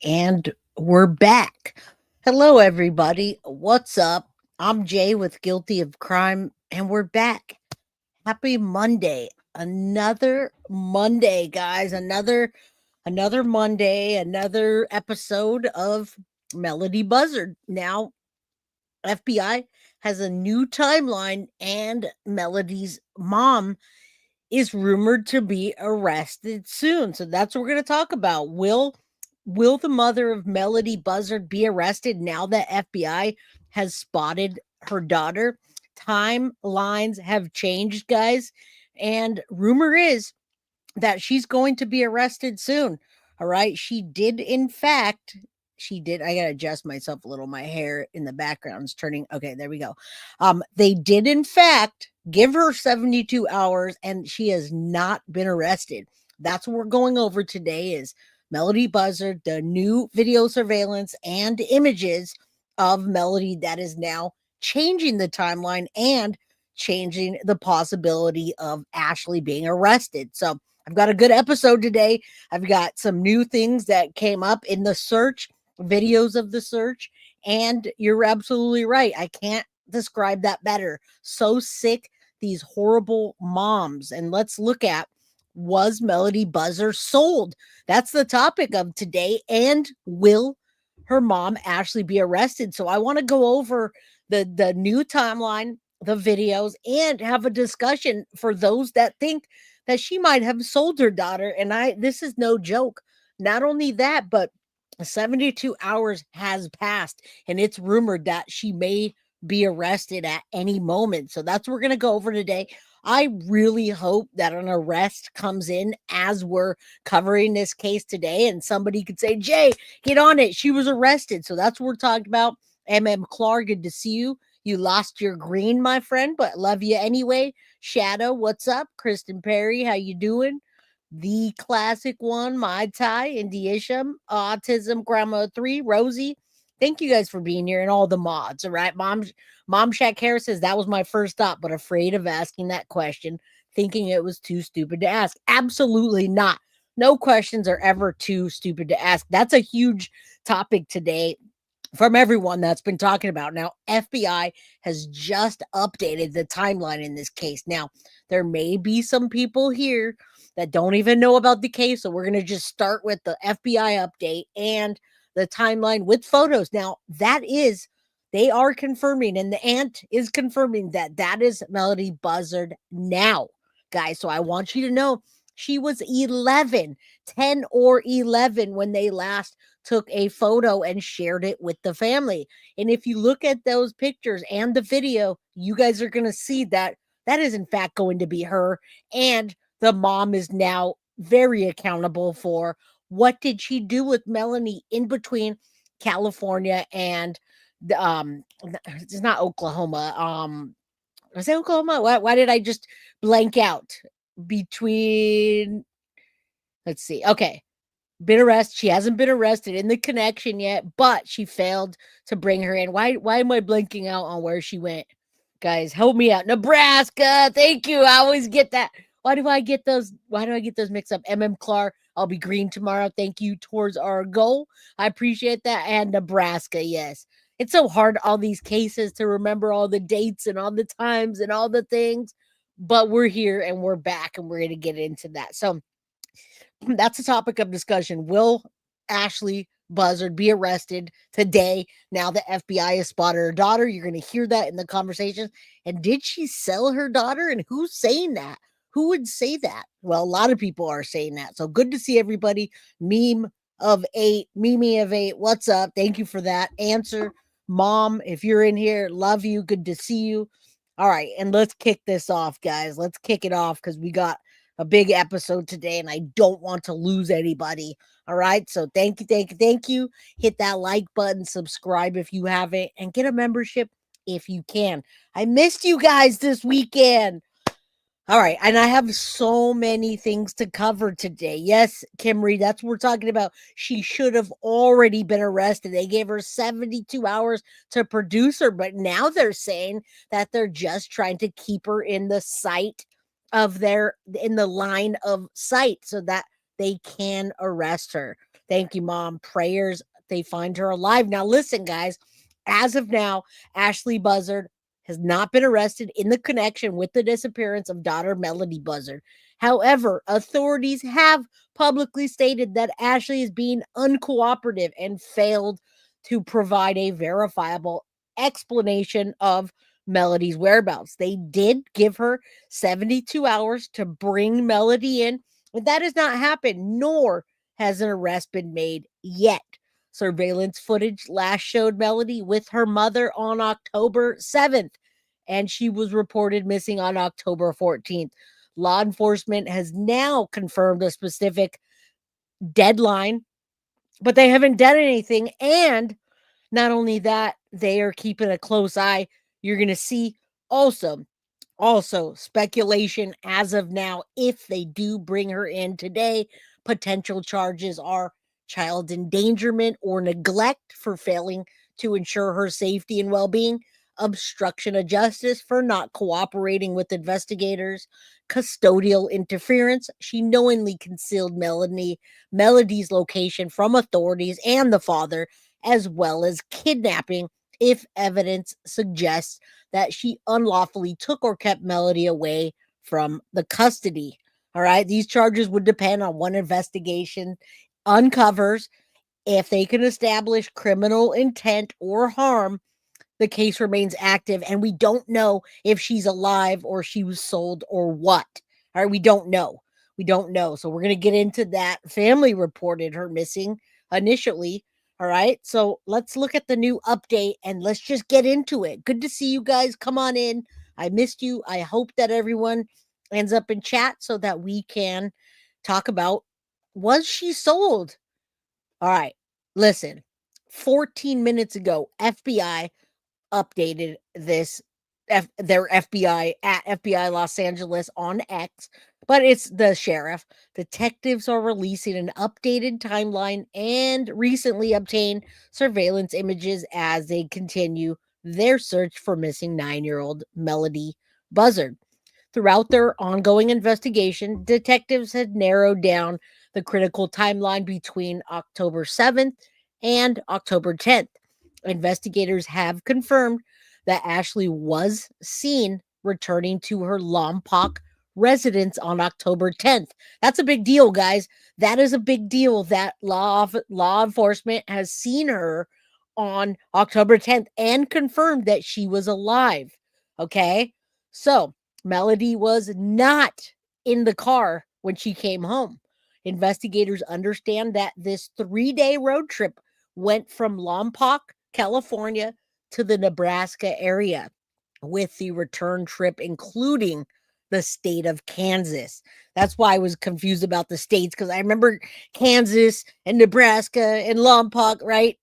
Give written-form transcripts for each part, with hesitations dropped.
And we're back. Hello, everybody. What's up? I'm Jay with Guilty of Crime, and we're back. Happy Monday. Another Monday, guys. Another Monday, another episode of Melodee Buzzard. Now, FBI has a new timeline, and Melodee's mom is rumored to be arrested soon. So that's what we're going to talk about. Will the mother of Melodee Buzzard be arrested now that FBI has spotted her daughter? Timelines have changed, guys, and rumor is that she's going to be arrested soon. All right, she did. I gotta adjust myself a little. My hair in the background is turning. Okay, there we go. They did in fact give her 72 hours, and she has not been arrested. That's what we're going over today. Is Melodee Buzzard, the new video surveillance and images of Melodee that is now changing the timeline and changing the possibility of Ashlee being arrested. So I've got a good episode today. I've got some new things that came up in the search, videos of the search, and you're absolutely right. I can't describe that better. So sick, these horrible moms. And let's look at, was Melodee Buzzard sold? That's the topic of today. And will her mom actually be arrested? So I want to go over the new timeline, the videos, and have a discussion for those that think that she might have sold her daughter. And this is no joke. Not only that, but 72 hours has passed, and it's rumored that she may be arrested at any moment. So that's what we're going to go over today. I really hope that an arrest comes in as we're covering this case today, and somebody could say, Jay, get on it. She was arrested. So that's what we're talking about. Clark, good to see you. You lost your green, my friend, but love you anyway. Shadow, what's up? Kristen Perry, how you doing? The classic one, Mai Tai, Indy Isham, Autism, Grandma 3, Rosie. Thank you guys for being here and all the mods. All right. Mom Shack Harris says that was my first thought, but afraid of asking that question, thinking it was too stupid to ask. Absolutely not. No questions are ever too stupid to ask. That's a huge topic today from everyone that's been talking about. Now, FBI has just updated the timeline in this case. Now, there may be some people here that don't even know about the case, so we're going to just start with the FBI update and the timeline with photos. Now, they are confirming, and the aunt is confirming that is Melodee Buzzard now, guys. So I want you to know she was 11, 10 or 11 when they last took a photo and shared it with the family. And if you look at those pictures and the video, you guys are going to see that that is in fact going to be her. And the mom is now very accountable for what did she do with Melanie in between California and it's not Oklahoma. Was it Oklahoma? Why did I just blank out between? Let's see. Okay, been arrested. She hasn't been arrested in the connection yet, but she failed to bring her in. Why am I blinking out on where she went? Guys, help me out. Nebraska. Thank you. I always get that. Why do I get those mixed up? Clark, I'll be green tomorrow. Thank you towards our goal. I appreciate that. And Nebraska, yes. It's so hard, all these cases, to remember all the dates and all the times and all the things. But we're here and we're back and we're going to get into that. So that's a topic of discussion. Will Ashlee Buzzard be arrested today now the FBI has spotted her daughter? You're going to hear that in the conversation. And did she sell her daughter? And who's saying that? Who would say that? Well, a lot of people are saying that. So good to see everybody. Meme of 8, Mimi of 8, what's up? Thank you for that answer. Mom, if you're in here, love you. Good to see you. All right, and let's kick this off, guys. Let's kick it off because we got a big episode today and I don't want to lose anybody. All right. So thank you. Hit that like button, subscribe if you haven't, and get a membership if you can. I missed you guys this weekend. All right. And I have so many things to cover today. Yes, Kimry, that's what we're talking about. She should have already been arrested. They gave her 72 hours to produce her, but now they're saying that they're just trying to keep her in the sight in the line of sight so that they can arrest her. Thank you, Mom. Prayers they find her alive. Now, listen, guys, as of now, Ashlee Buzzard has not been arrested in the connection with the disappearance of daughter Melodee Buzzard. However, authorities have publicly stated that Ashlee is being uncooperative and failed to provide a verifiable explanation of Melodee's whereabouts. They did give her 72 hours to bring Melodee in, but that has not happened, nor has an arrest been made yet. Surveillance footage last showed Melodee with her mother on October 7th, and she was reported missing on October 14th. Law enforcement has now confirmed a specific deadline, but they haven't done anything. And not only that, they are keeping a close eye. You're going to see also speculation as of now, if they do bring her in today, potential charges are child endangerment or neglect for failing to ensure her safety and well-being, obstruction of justice for not cooperating with investigators, custodial interference. She knowingly concealed Melodee's location from authorities and the father, as well as kidnapping if evidence suggests that she unlawfully took or kept Melodee away from the custody. All right. These charges would depend on what investigation uncovers. If they can establish criminal intent or harm, the case remains active, and we don't know if she's alive or she was sold or what. All right. We don't know. We don't know. So we're going to get into that. Family reported her missing initially. All right. So let's look at the new update and let's just get into it. Good to see you guys. Come on in. I missed you. I hope that everyone ends up in chat so that we can talk about, was she sold? All right. Listen, 14 minutes ago, FBI updated this, their FBI at FBI Los Angeles on X, but it's the sheriff. Detectives are releasing an updated timeline and recently obtained surveillance images as they continue their search for missing 9-year-old Melodee Buzzard. Throughout their ongoing investigation, detectives had narrowed down the critical timeline between October 7th and October 10th. Investigators have confirmed that Ashlee was seen returning to her Lompoc residence on October 10th. That's a big deal, guys. That is a big deal that law enforcement has seen her on October 10th and confirmed that she was alive. Okay? So, Melodee was not in the car when she came home. Investigators understand that this 3-day road trip went from Lompoc, California to the Nebraska area, with the return trip including the state of Kansas. That's why I was confused about the states, because I remember Kansas and Nebraska and Lompoc, right?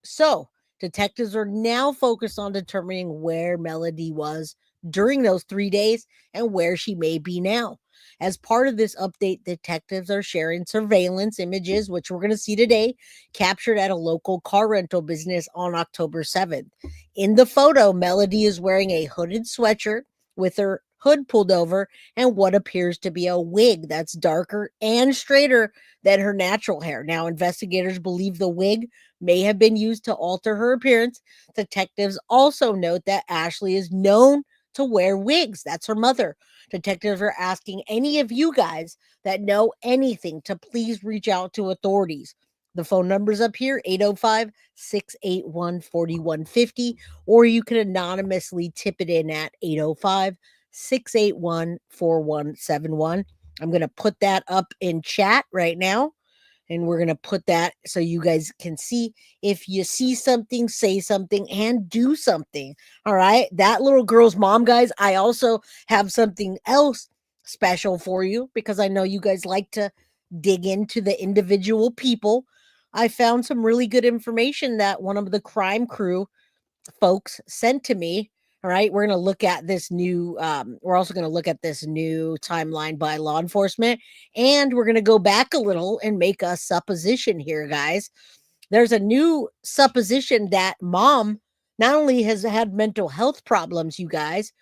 So, detectives are now focused on determining where Melodee was during those 3 days and where she may be now. As part of this update, detectives are sharing surveillance images, which we're going to see today, captured at a local car rental business on October 7th. In the photo, Melodee is wearing a hooded sweatshirt with her hood pulled over and what appears to be a wig that's darker and straighter than her natural hair. Now, investigators believe the wig may have been used to alter her appearance. Detectives also note that Ashlee is known to wear wigs. That's her mother. Detectives are asking any of you guys that know anything to please reach out to authorities. The phone number's up here, 805-681-4150, or you can anonymously tip it in at 805-681-4171. I'm going to put that up in chat right now. And we're going to put that so you guys can see. If you see something, say something and do something. All right. That little girl's mom, guys, I also have something else special for you because I know you guys like to dig into the individual people. I found some really good information that one of the crime crew folks sent to me. All right, we're going to look at this new, we're also going to look at this new timeline by law enforcement, and we're going to go back a little and make a supposition here, guys. There's a new supposition that mom not only has had mental health problems, you guys,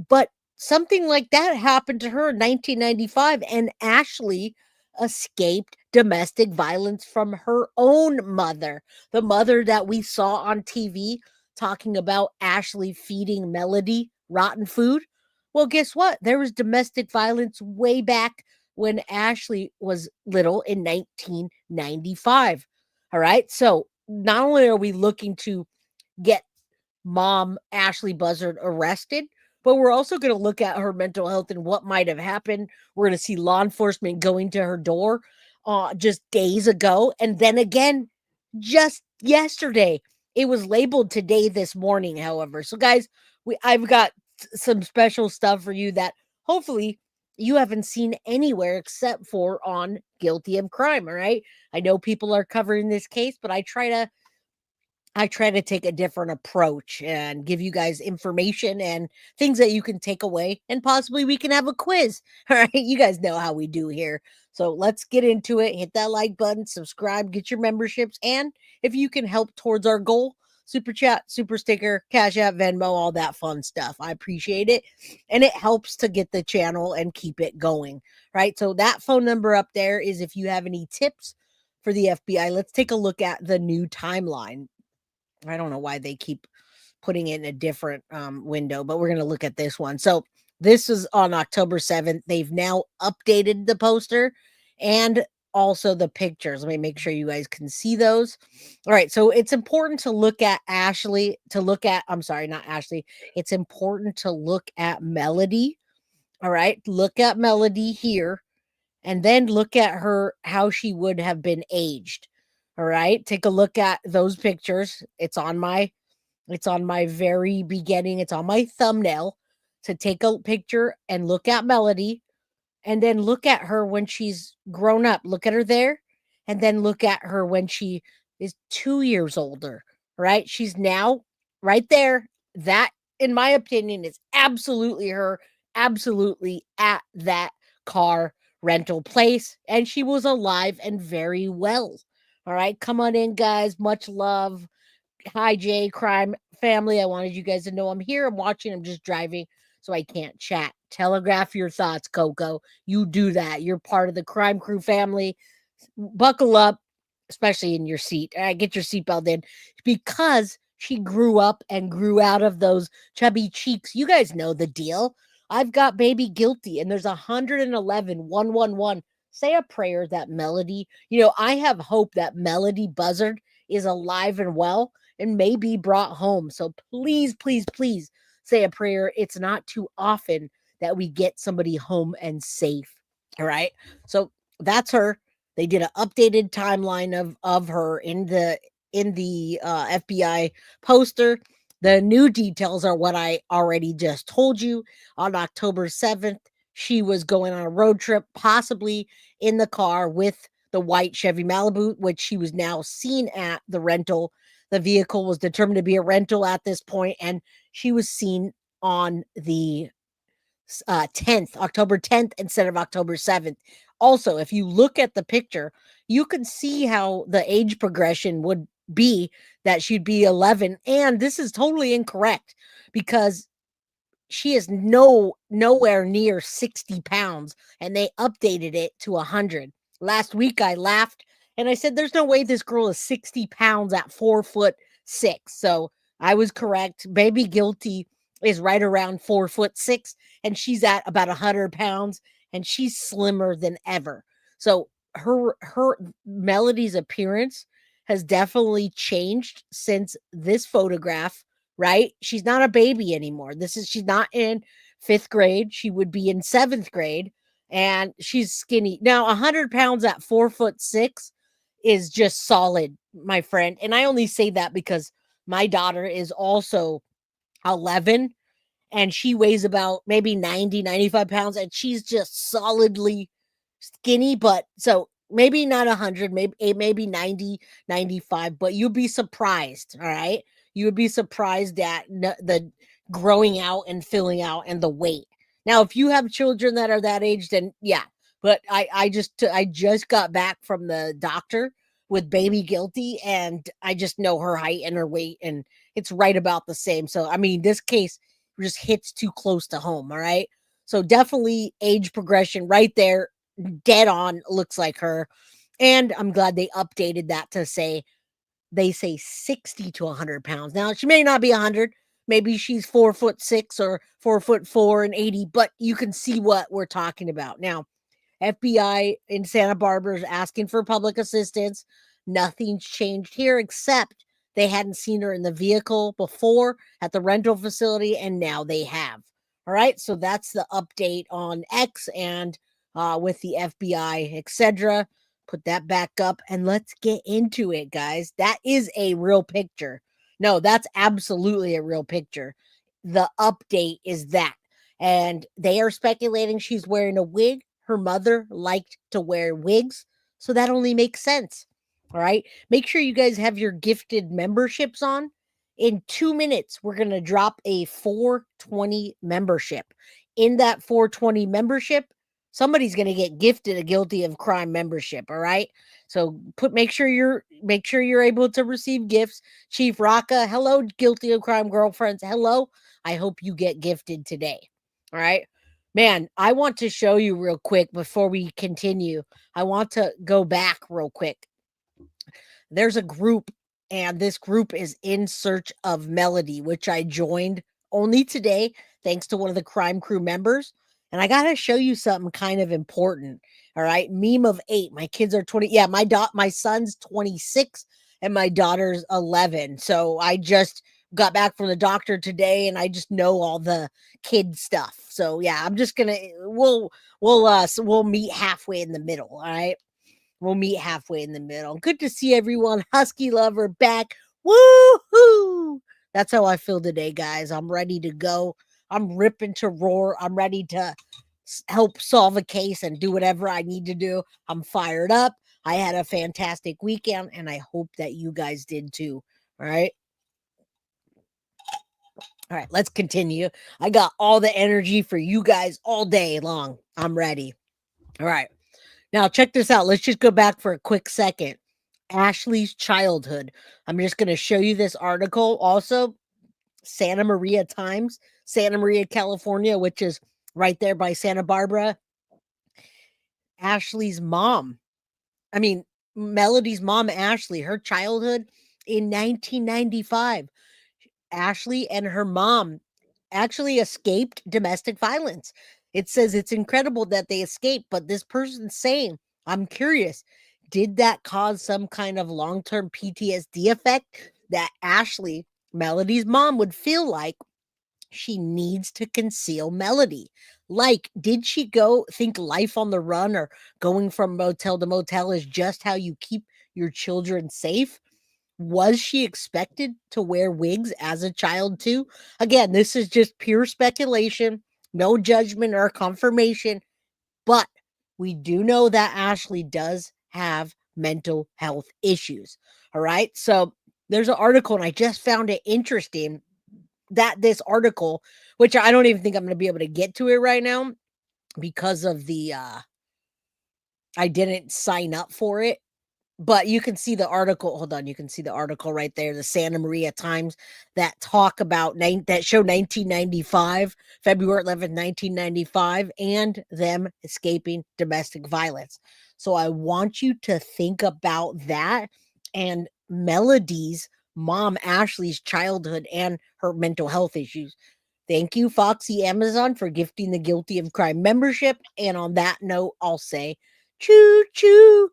but something like that happened to her in 1995, and Ashlee escaped domestic violence from her own mother, the mother that we saw on TV talking about Ashlee feeding Melodee rotten food. Well, guess what? There was domestic violence way back when Ashlee was little in 1995. All right. So not only are we looking to get mom Ashlee Buzzard arrested, but we're also going to look at her mental health and what might have happened. We're going to see law enforcement going to her door just days ago. And then again, just yesterday. It was labeled today this morning, however. So guys, I've got some special stuff for you that hopefully you haven't seen anywhere except for on Guilty of Crime, all right? I know people are covering this case, but I try to take a different approach and give you guys information and things that you can take away, and possibly we can have a quiz. All right. You guys know how we do here. So let's get into it. Hit that like button, subscribe, get your memberships. And if you can help towards our goal, super chat, super sticker, Cash App, Venmo, all that fun stuff. I appreciate it. And it helps to get the channel and keep it going. Right. So that phone number up there is if you have any tips for the FBI. Let's take a look at the new timeline. I don't know why they keep putting it in a different window, but we're going to look at this one. So this is on October 7th. They've now updated the poster and also the pictures. Let me make sure you guys can see those. All right. So it's important to look at I'm sorry, not Ashlee. It's important to look at Melodee. All right. Look at Melodee here and then look at her, how she would have been aged. All right. Take a look at those pictures. It's on my very beginning. It's on my thumbnail to take a picture and look at Melodee and then look at her when she's grown up. Look at her there and then look at her when she is 2 years older, right? She's now right there. That, in my opinion, is absolutely her, absolutely at that car rental place. And she was alive and very well. All right. Come on in, guys. Much love. Hi, Jay, crime family. I wanted you guys to know I'm here. I'm watching. I'm just driving, so I can't chat. Telegraph your thoughts, Coco. You do that. You're part of the crime crew family. Buckle up, especially in your seat. Get your seatbelt in, because she grew up and grew out of those chubby cheeks. You guys know the deal. I've got baby guilty, and there's 111. Say a prayer that Melodee, I have hope that Melodee Buzzard is alive and well and may be brought home. So please, please, please say a prayer. It's not too often that we get somebody home and safe. All right. So that's her. They did an updated timeline of her in the FBI poster. The new details are what I already just told you. On October 7th, she was going on a road trip, possibly in the car with the white Chevy Malibu, which she was now seen at the rental. The vehicle was determined to be a rental at this point, and she was seen on the 10th, October 10th, instead of October 7th. Also, if you look at the picture, you can see how the age progression would be, that she'd be 11. And this is totally incorrect because she is nowhere near 60 pounds, and they updated it to 100. Last week I laughed and I said, there's no way this girl is 60 pounds at 4'6". So I was correct. Baby guilty is right around 4'6", and she's at about 100 pounds, and she's slimmer than ever. So her Melodee's appearance has definitely changed since this photograph, right? She's not a baby anymore. She's not in 5th grade. She would be in 7th grade, and she's skinny. Now, 100 pounds at 4'6" is just solid, my friend. And I only say that because my daughter is also 11, and she weighs about maybe 90, 95 pounds, and she's just solidly skinny. But so maybe not 100, maybe 90, 95, but you'll be surprised. All right. You would be surprised at the growing out and filling out and the weight. Now, if you have children that are that age, then yeah. But I just got back from the doctor with baby guilty, and I just know her height and her weight, and it's right about the same. So, I mean, this case just hits too close to home. All right. So definitely age progression right there. dead on looks like her. And I'm glad they updated that to say, they say 60 to 100 pounds. Now, she may not be 100. Maybe she's 4'6" or 4'4" and 80, but you can see what we're talking about. Now, FBI in Santa Barbara is asking for public assistance. Nothing's changed here except they hadn't seen her in the vehicle before at the rental facility, and now they have. All right, so that's the update on X and with the FBI, etc. Put that back up and let's get into it, guys. That is a real picture. No, that's absolutely a real picture. The update is that. And they are speculating she's wearing a wig. Her mother liked to wear wigs, so that only makes sense. All right. Make sure you guys have your gifted memberships on. In 2 minutes, we're going to drop a 420 membership. In that 420 membership, somebody's going to get gifted a guilty of crime membership. All right. So make sure you're able to receive gifts. Chief Raka, hello, guilty of crime girlfriends. Hello. I hope you get gifted today. All right. Man, I want to show you real quick before we continue. I want to go back real quick. There's a group, and this group is In Search of Melodee, which I joined only today, thanks to one of the crime crew members. And I got to show you something kind of important. All right. Meme of 8. My kids are 20. Yeah, my son's 26 and my daughter's 11. So I just got back from the doctor today and I just know all the kid stuff. So yeah, I'm just gonna we'll meet halfway in the middle. All right. We'll meet halfway in the middle. Good to see everyone. Husky Lover back. Woohoo! That's how I feel today, guys. I'm ready to go. I'm ripping to roar. I'm ready to help solve a case and do whatever I need to do. I'm fired up. I had a fantastic weekend, and I hope that you guys did too. All right. All right, let's continue. I got all the energy for you guys all day long. I'm ready. All right. Now, check this out. Let's just go back for a quick second. Ashlee's childhood. I'm just going to show you this article. Also, Santa Maria Times, Santa Maria, California, which is right there by Santa Barbara. Ashlee's mom. Melodee's mom, Ashlee, her childhood in 1995. Ashlee and her mom actually escaped domestic violence. It says it's incredible that they escaped, but this person's saying, I'm curious, did that cause some kind of long-term PTSD effect that Ashlee, Melodee's mom, would feel like she needs to conceal Melodee? Like, did she think life on the run or going from motel to motel is just how you keep your children safe? Was she expected to wear wigs as a child too? Again, this is just pure speculation, no judgment or confirmation, but we do know that Ashlee does have mental health issues. All right. So there's an article, and I just found it interesting that this article, which I don't even think I'm going to be able to get to it right now because of the, I didn't sign up for it. But you can see the article. Hold on, you can see the article right there, the Santa Maria Times, that talk about that show 1995, February 11th, 1995, and them escaping domestic violence. So I want you to think about that and Melodee's mom, Ashlee's childhood and her mental health issues. Thank you, Foxy Amazon, for gifting the Guilty of Crime membership. And on that note, I'll say, choo choo.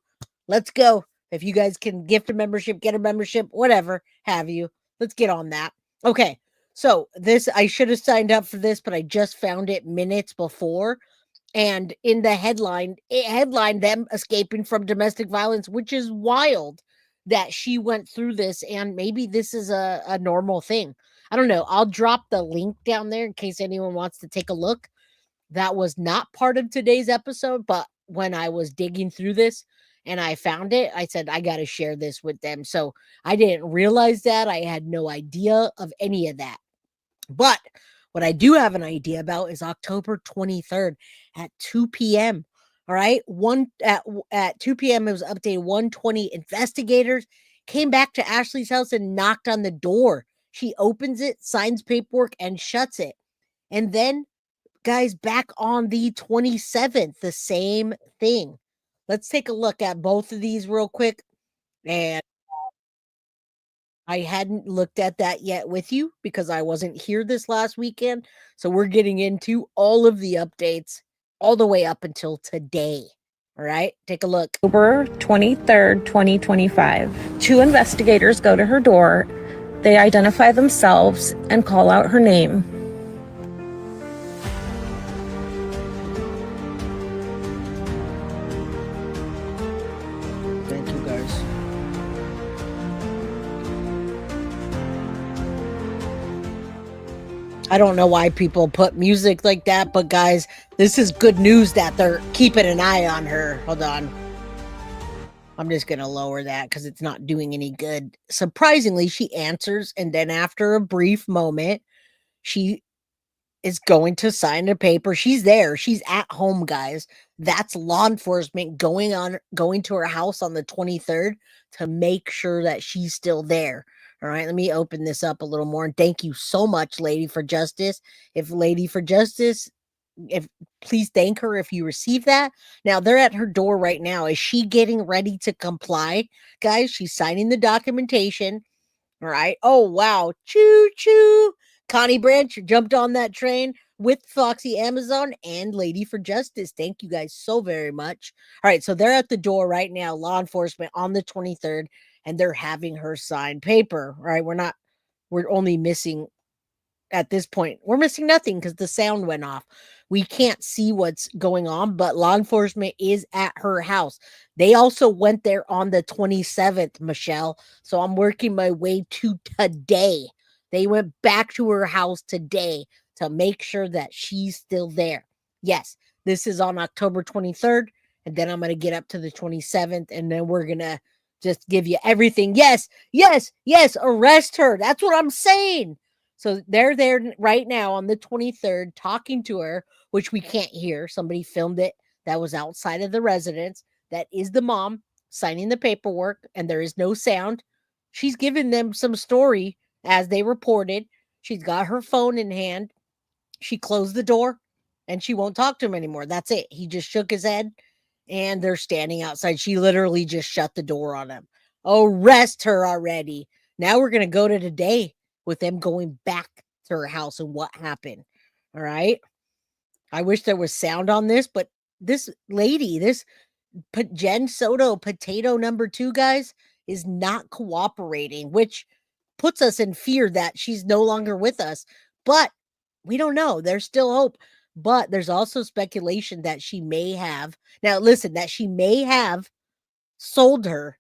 Let's go. If you guys can gift a membership, get a membership, whatever have you, let's get on that. Okay. So this, I should have signed up for this, but I just found it minutes before. And in the headline, it headlined them escaping from domestic violence, which is wild that she went through this. And maybe this is a normal thing. I don't know. I'll drop the link down there in case anyone wants to take a look. That was not part of today's episode, but when I was digging through this and I found it, I said, I got to share this with them. So I didn't realize that. I had no idea of any of that. But what I do have an idea about is October 23rd at 2 p.m. All right. At 2 p.m. it was updated. 120 investigators came back to Ashlee's house and knocked on the door. She opens it, signs paperwork, and shuts it. And then Guys, back on the 27th, the same thing. Let's take a look at both of these real quick. And I hadn't looked at that yet with you because I wasn't here this last weekend. So we're getting into all of the updates all the way up until today. All right, take a look. October 23rd, 2025. 2 investigators go to her door. They identify themselves and call out her name. Thank you, guys. I don't know why people put music like that, but guys, this is good news that they're keeping an eye on her. Hold on. I'm just going to lower that because it's not doing any good. Surprisingly, she answers, and then after a brief moment, she is going to sign a paper. She's there. She's at home, guys. That's law enforcement going to her house on the 23rd to make sure that she's still there. All right, let me open this up a little more. And thank you so much, Lady for Justice. If please thank her if you receive that. Now they're at her door right now. Is she getting ready to comply? Guys, she's signing the documentation. All right. Oh, wow. Choo choo. Connie Branch jumped on that train with Foxy Amazon and Lady for Justice. Thank you guys so very much. All right. So they're at the door right now, law enforcement on the 23rd, and they're having her sign paper. All right. We're only missing at this point. We're missing nothing because the sound went off. We can't see what's going on, but law enforcement is at her house. They also went there on the 27th, Michelle. So I'm working my way to today. They went back to her house today to make sure that she's still there. Yes, this is on October 23rd. And then I'm going to get up to the 27th. And then we're going to just give you everything. Yes, yes, yes. Arrest her. That's what I'm saying. So they're there right now on the 23rd talking to her, which we can't hear. Somebody filmed it that was outside of the residence. That is the mom signing the paperwork, and there is no sound. She's giving them some story as they reported. She's got her phone in hand. She closed the door, and she won't talk to him anymore. That's it. He just shook his head, and they're standing outside. She literally just shut the door on him. Arrest her already. Now we're going to go to today with them going back to her house and what happened. All right. I wish there was sound on this, but this lady, this Jen Soto, potato number 2, guys, is not cooperating, which puts us in fear that she's no longer with us. But we don't know. There's still hope. But there's also speculation that she may have. Now, listen, that she may have sold her,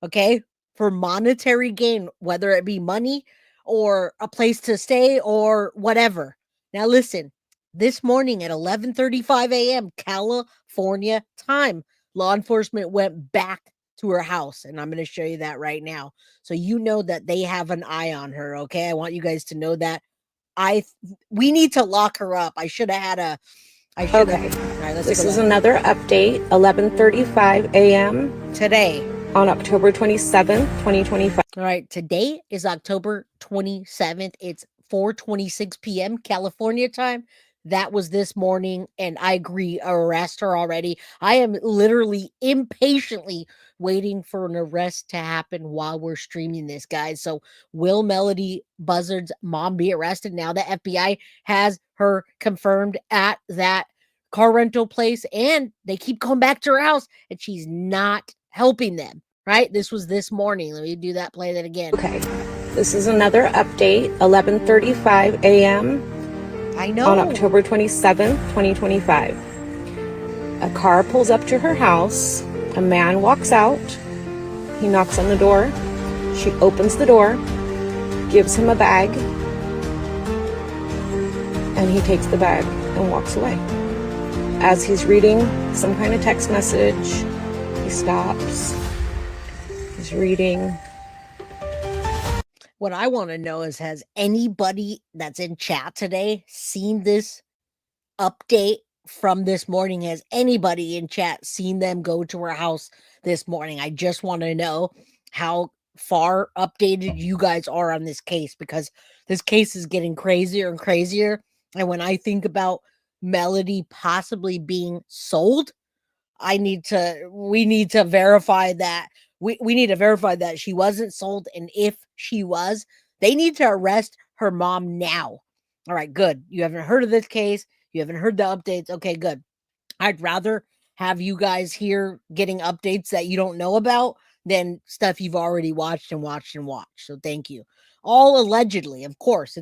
okay, for monetary gain, whether it be money or a place to stay or whatever. Now, listen, this morning at 11:35 a.m. California time, law enforcement went back to her house, and I'm going to show you that right now. So you know that they have an eye on her, okay? I want you guys to know that. We need to lock her up. I should have had a Okay. All right, let's This is another update, 11:35 a.m. today. On October 27th, 2025. All right, today is October 27th. It's 4:26 p.m. California time. That was this morning, and I agree, arrest her already. I am literally impatiently waiting for an arrest to happen while we're streaming this, guys. So will Melodee Buzzard's mom be arrested? Now the FBI has her confirmed at that car rental place, and they keep going back to her house, and she's not helping them. Right? This was this morning. Let me do that. Play that again. Okay. This is another update, 11:35 a.m. I know. On October 27th, 2025. A car pulls up to her house. A man walks out. He knocks on the door. She opens the door, gives him a bag, and he takes the bag and walks away. As he's reading some kind of text message, he stops. He's reading. What I want to know is, has anybody that's in chat today seen this update from this morning? Has anybody in chat seen them go to her house this morning? I just want to know how far updated you guys are on this case, because this case is getting crazier and crazier. And when I think about Melodee possibly being sold. We need to verify that. We need to verify that she wasn't sold. And if she was, they need to arrest her mom now. All right, good. You haven't heard of this case. You haven't heard the updates. Okay, good. I'd rather have you guys here getting updates that you don't know about than stuff you've already watched and watched and watched. So thank you. All allegedly, of course.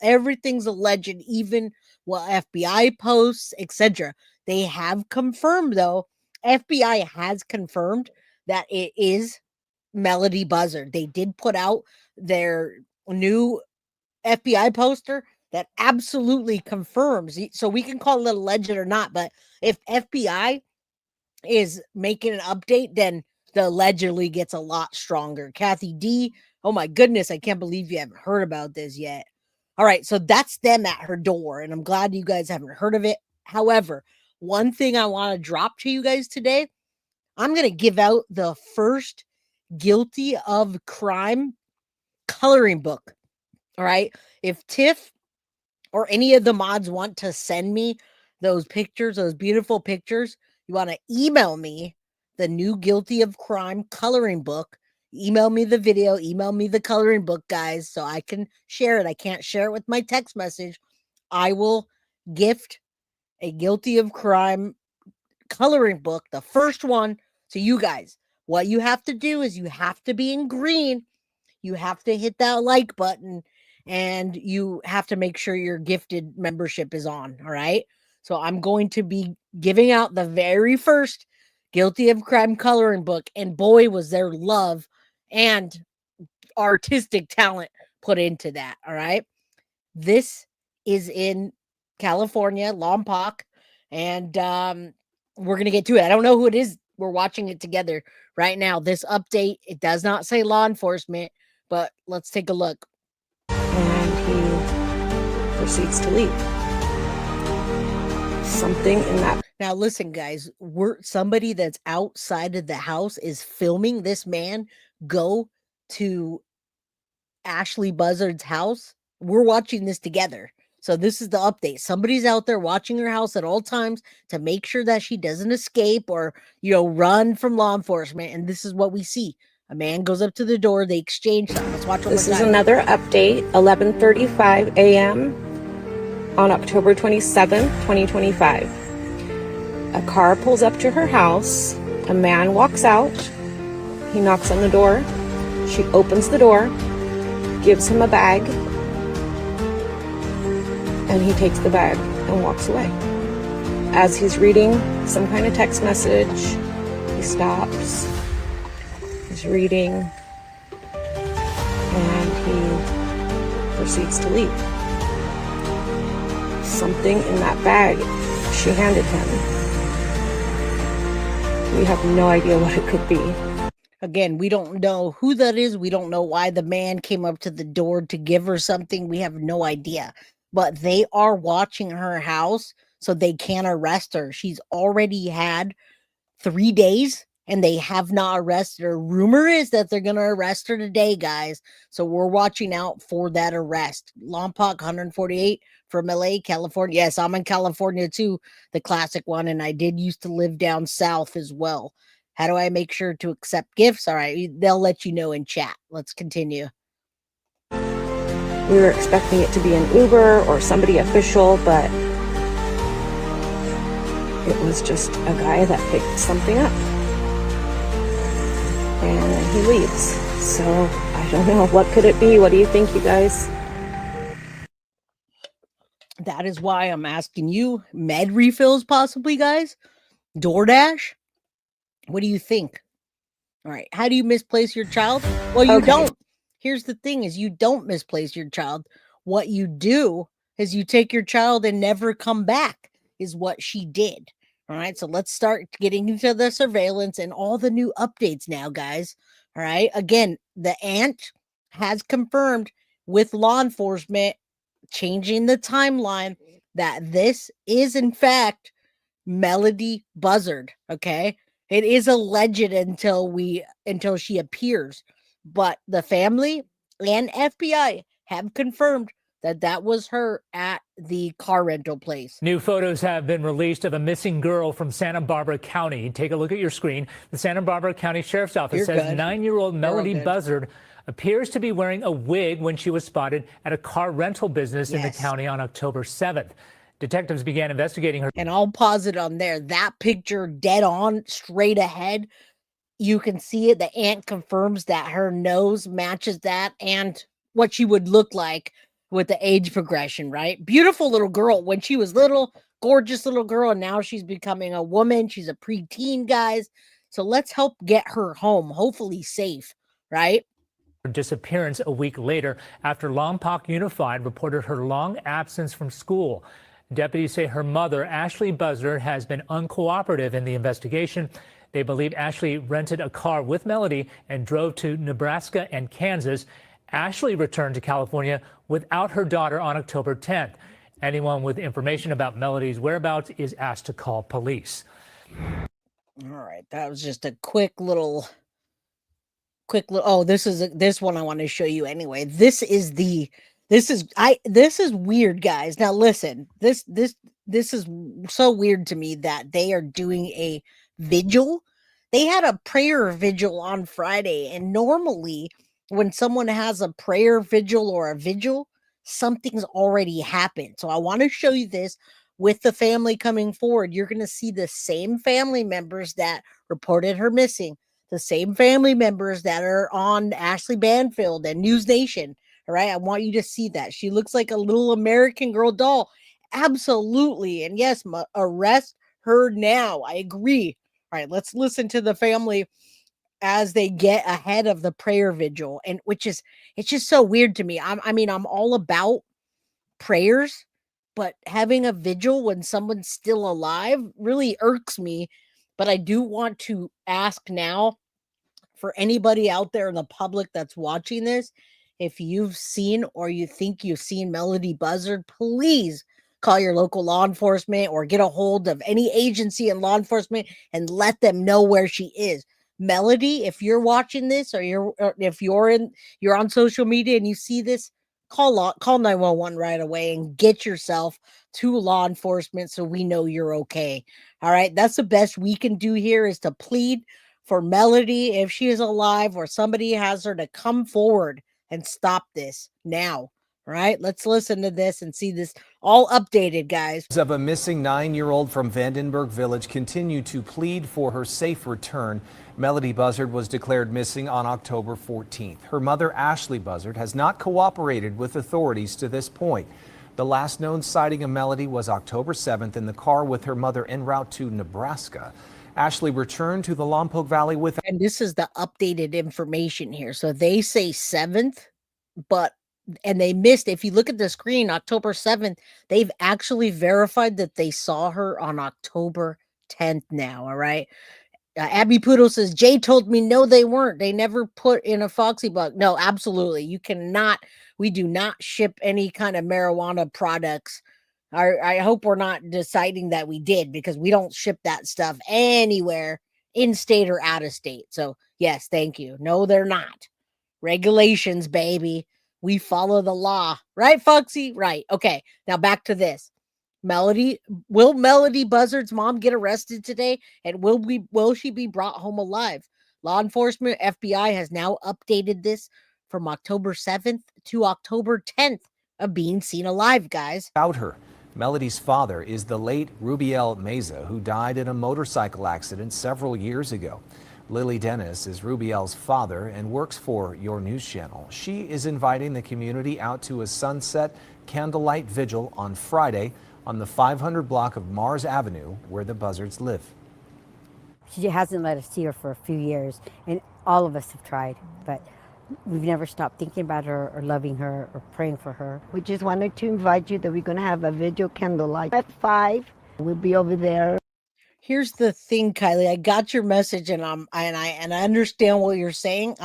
Everything's alleged, even what FBI posts, etc. They have confirmed though. FBI has confirmed that it is Melodee Buzzard. They did put out their new FBI poster that absolutely confirms. So we can call it alleged or not, but if FBI is making an update, then the allegedly gets a lot stronger. Kathy D, oh my goodness, I can't believe you haven't heard about this yet. All right, so that's them at her door, and I'm glad you guys haven't heard of it. However, one thing I want to drop to you guys today, I'm going to give out the first guilty of crime coloring book. All right, if Tiff or any of the mods want to send me those pictures, those beautiful pictures, you want to email me the new guilty of crime coloring book. Email me the video, email me the coloring book, guys, so I can share it. I can't share it with my text message. I will gift a guilty of crime coloring book, the first one, to you guys. What you have to do is you have to be in green. You have to hit that like button, and you have to make sure your gifted membership is on. All right. So I'm going to be giving out the very first guilty of crime coloring book. And boy, was there love and artistic talent put into that. All right. This is in California, Lompoc. And we're going to get to it. I don't know who it is. We're watching it together right now. This update, it does not say law enforcement, but let's take a look. And he proceeds to leave. Something in that. Now listen, guys, somebody that's outside of the house is filming this man go to Ashlee Buzzard's house. We're watching this together. So this is the update. Somebody's out there watching her house at all times to make sure that she doesn't escape or, run from law enforcement. And this is what we see. A man goes up to the door. They exchange something. Let's watch one This more is time. another update, 11:35 a.m. on October 27th, 2025. A car pulls up to her house. A man walks out. He knocks on the door. She opens the door, gives him a bag, and he takes the bag and walks away. As he's reading some kind of text message, he stops. He's reading, and he proceeds to leave. Something in that bag she handed him. We have no idea what it could be. Again, we don't know who that is. We don't know why the man came up to the door to give her something. We have no idea. But they are watching her house, so they can't arrest her. She's already had 3 days, and they have not arrested her. Rumor is that they're going to arrest her today, guys. So we're watching out for that arrest. Lompoc 148 from LA, California. Yes, I'm in California too, the classic one, and I did used to live down south as well. How do I make sure to accept gifts? All right, they'll let you know in chat. Let's continue. We were expecting it to be an Uber or somebody official, but it was just a guy that picked something up. And then he leaves. So I don't know. What could it be? What do you think, you guys? That is why I'm asking you. Med refills, possibly, guys? DoorDash? What do you think? All right. How do you misplace your child? Well, you don't. Here's the thing is you don't misplace your child. What you do is you take your child and never come back is what she did. All right. So let's start getting into the surveillance and all the new updates now, guys. All right. Again, the aunt has confirmed with law enforcement changing the timeline that this is in fact Melodee Buzzard. Okay. It is alleged until she appears. But the family and FBI have confirmed that was her at the car rental place. New photos have been released of a missing girl from Santa Barbara County. Take a look at your screen. The Santa Barbara County Sheriff's Office says 9-year-old Melodee Buzzard appears to be wearing a wig when she was spotted at a car rental business in the county on October 7th. Detectives began investigating her. And I'll pause it on there. That picture dead on, straight ahead. You can see it. The aunt confirms that her nose matches that and what she would look like with the age progression, right? Beautiful little girl when she was little, gorgeous little girl, and now she's becoming a woman. She's a preteen, guys. So let's help get her home, hopefully safe, right? Her disappearance a week later after Lompoc Unified reported her long absence from school. Deputies say her mother, Ashlee Buzzard, has been uncooperative in the investigation. They believe Ashlee rented a car with Melodee and drove to Nebraska and Kansas. Ashlee returned to California without her daughter on October 10th. Anyone with information about Melodee's whereabouts is asked to call police. All right, that was just a quick little. Oh, this one I want to show you anyway. This is weird, guys. Now listen, this is so weird to me that they are doing a vigil. They had a prayer vigil on Friday, and normally when someone has a prayer vigil or a vigil, something's already happened. So I want to show you this with the family coming forward. You're going to see the same family members that reported her missing, the same family members that are on Ashlee Banfield and News Nation. All right. I want you to see that. She looks like a little American Girl doll. Absolutely. And yes, arrest her now. I agree. All right. Let's listen to the family as they get ahead of the prayer vigil, and it's just so weird to me. I'm all about prayers, but having a vigil when someone's still alive really irks me. But I do want to ask now for anybody out there in the public that's watching this, if you've seen or you think you've seen Melodee Buzzard, please call your local law enforcement or get a hold of any agency in law enforcement and let them know where she is. Melodee, if you're watching this or you're on social media and you see this, call 911 right away and get yourself to law enforcement so we know you're okay. All right, that's the best we can do here, is to plead for Melodee, if she is alive or somebody has her, to come forward and stop this now. Right, let's listen to this and see this all updated, guys. Of a missing 9-year-old from Vandenberg Village continue to plead for her safe return. Melodee Buzzard was declared missing on October 14th. Her mother, Ashlee Buzzard, has not cooperated with authorities to this point. The last known sighting of Melodee was October 7th in the car with her mother en route to Nebraska. Ashlee returned to the Lompoc Valley with... And this is the updated information here. So they say 7th, and they missed. If you look at the screen, October 7th, they've actually verified that they saw her on October 10th now. All right. Abby Poodle says, Jay told me, no, they weren't. They never put in a Foxy Bug. No, absolutely. You cannot. We do not ship any kind of marijuana products. I hope we're not deciding that we did, because we don't ship that stuff anywhere, in state or out of state. So yes, thank you. No, they're not. Regulations, baby. We follow the law, right, Foxy? Right. Okay. Now back to this. Will Melodee Buzzard's mom get arrested today? And will she be brought home alive? Law enforcement, FBI, has now updated this from October 7th to October 10th of being seen alive, guys. About her. Melodee's father is the late Rubiel Meza, who died in a motorcycle accident several years ago. Lily Dennis is Rubiel's father and works for Your News Channel. She is inviting the community out to a sunset candlelight vigil on Friday on the 500 block of Mars Avenue, where the Buzzards live. She hasn't let us see her for a few years, and all of us have tried, but we've never stopped thinking about her or loving her or praying for her. We just wanted to invite you that we're going to have a vigil candlelight at 5. We'll be over there. Here's the thing, Kylie. I got your message, and I understand what you're saying.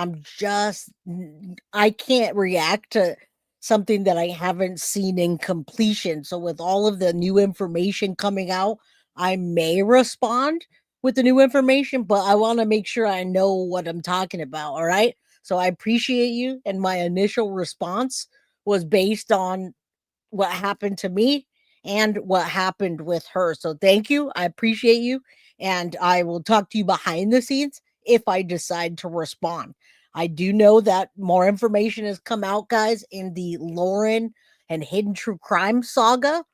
I can't react to something that I haven't seen in completion. So with all of the new information coming out, I may respond with the new information, but I want to make sure I know what I'm talking about. All right. So I appreciate you. And my initial response was based on what happened to me and what happened with her. So thank you. I appreciate you. And I will talk to you behind the scenes if I decide to respond. I do know that more information has come out, guys, in the Lauren and Hidden True Crime saga.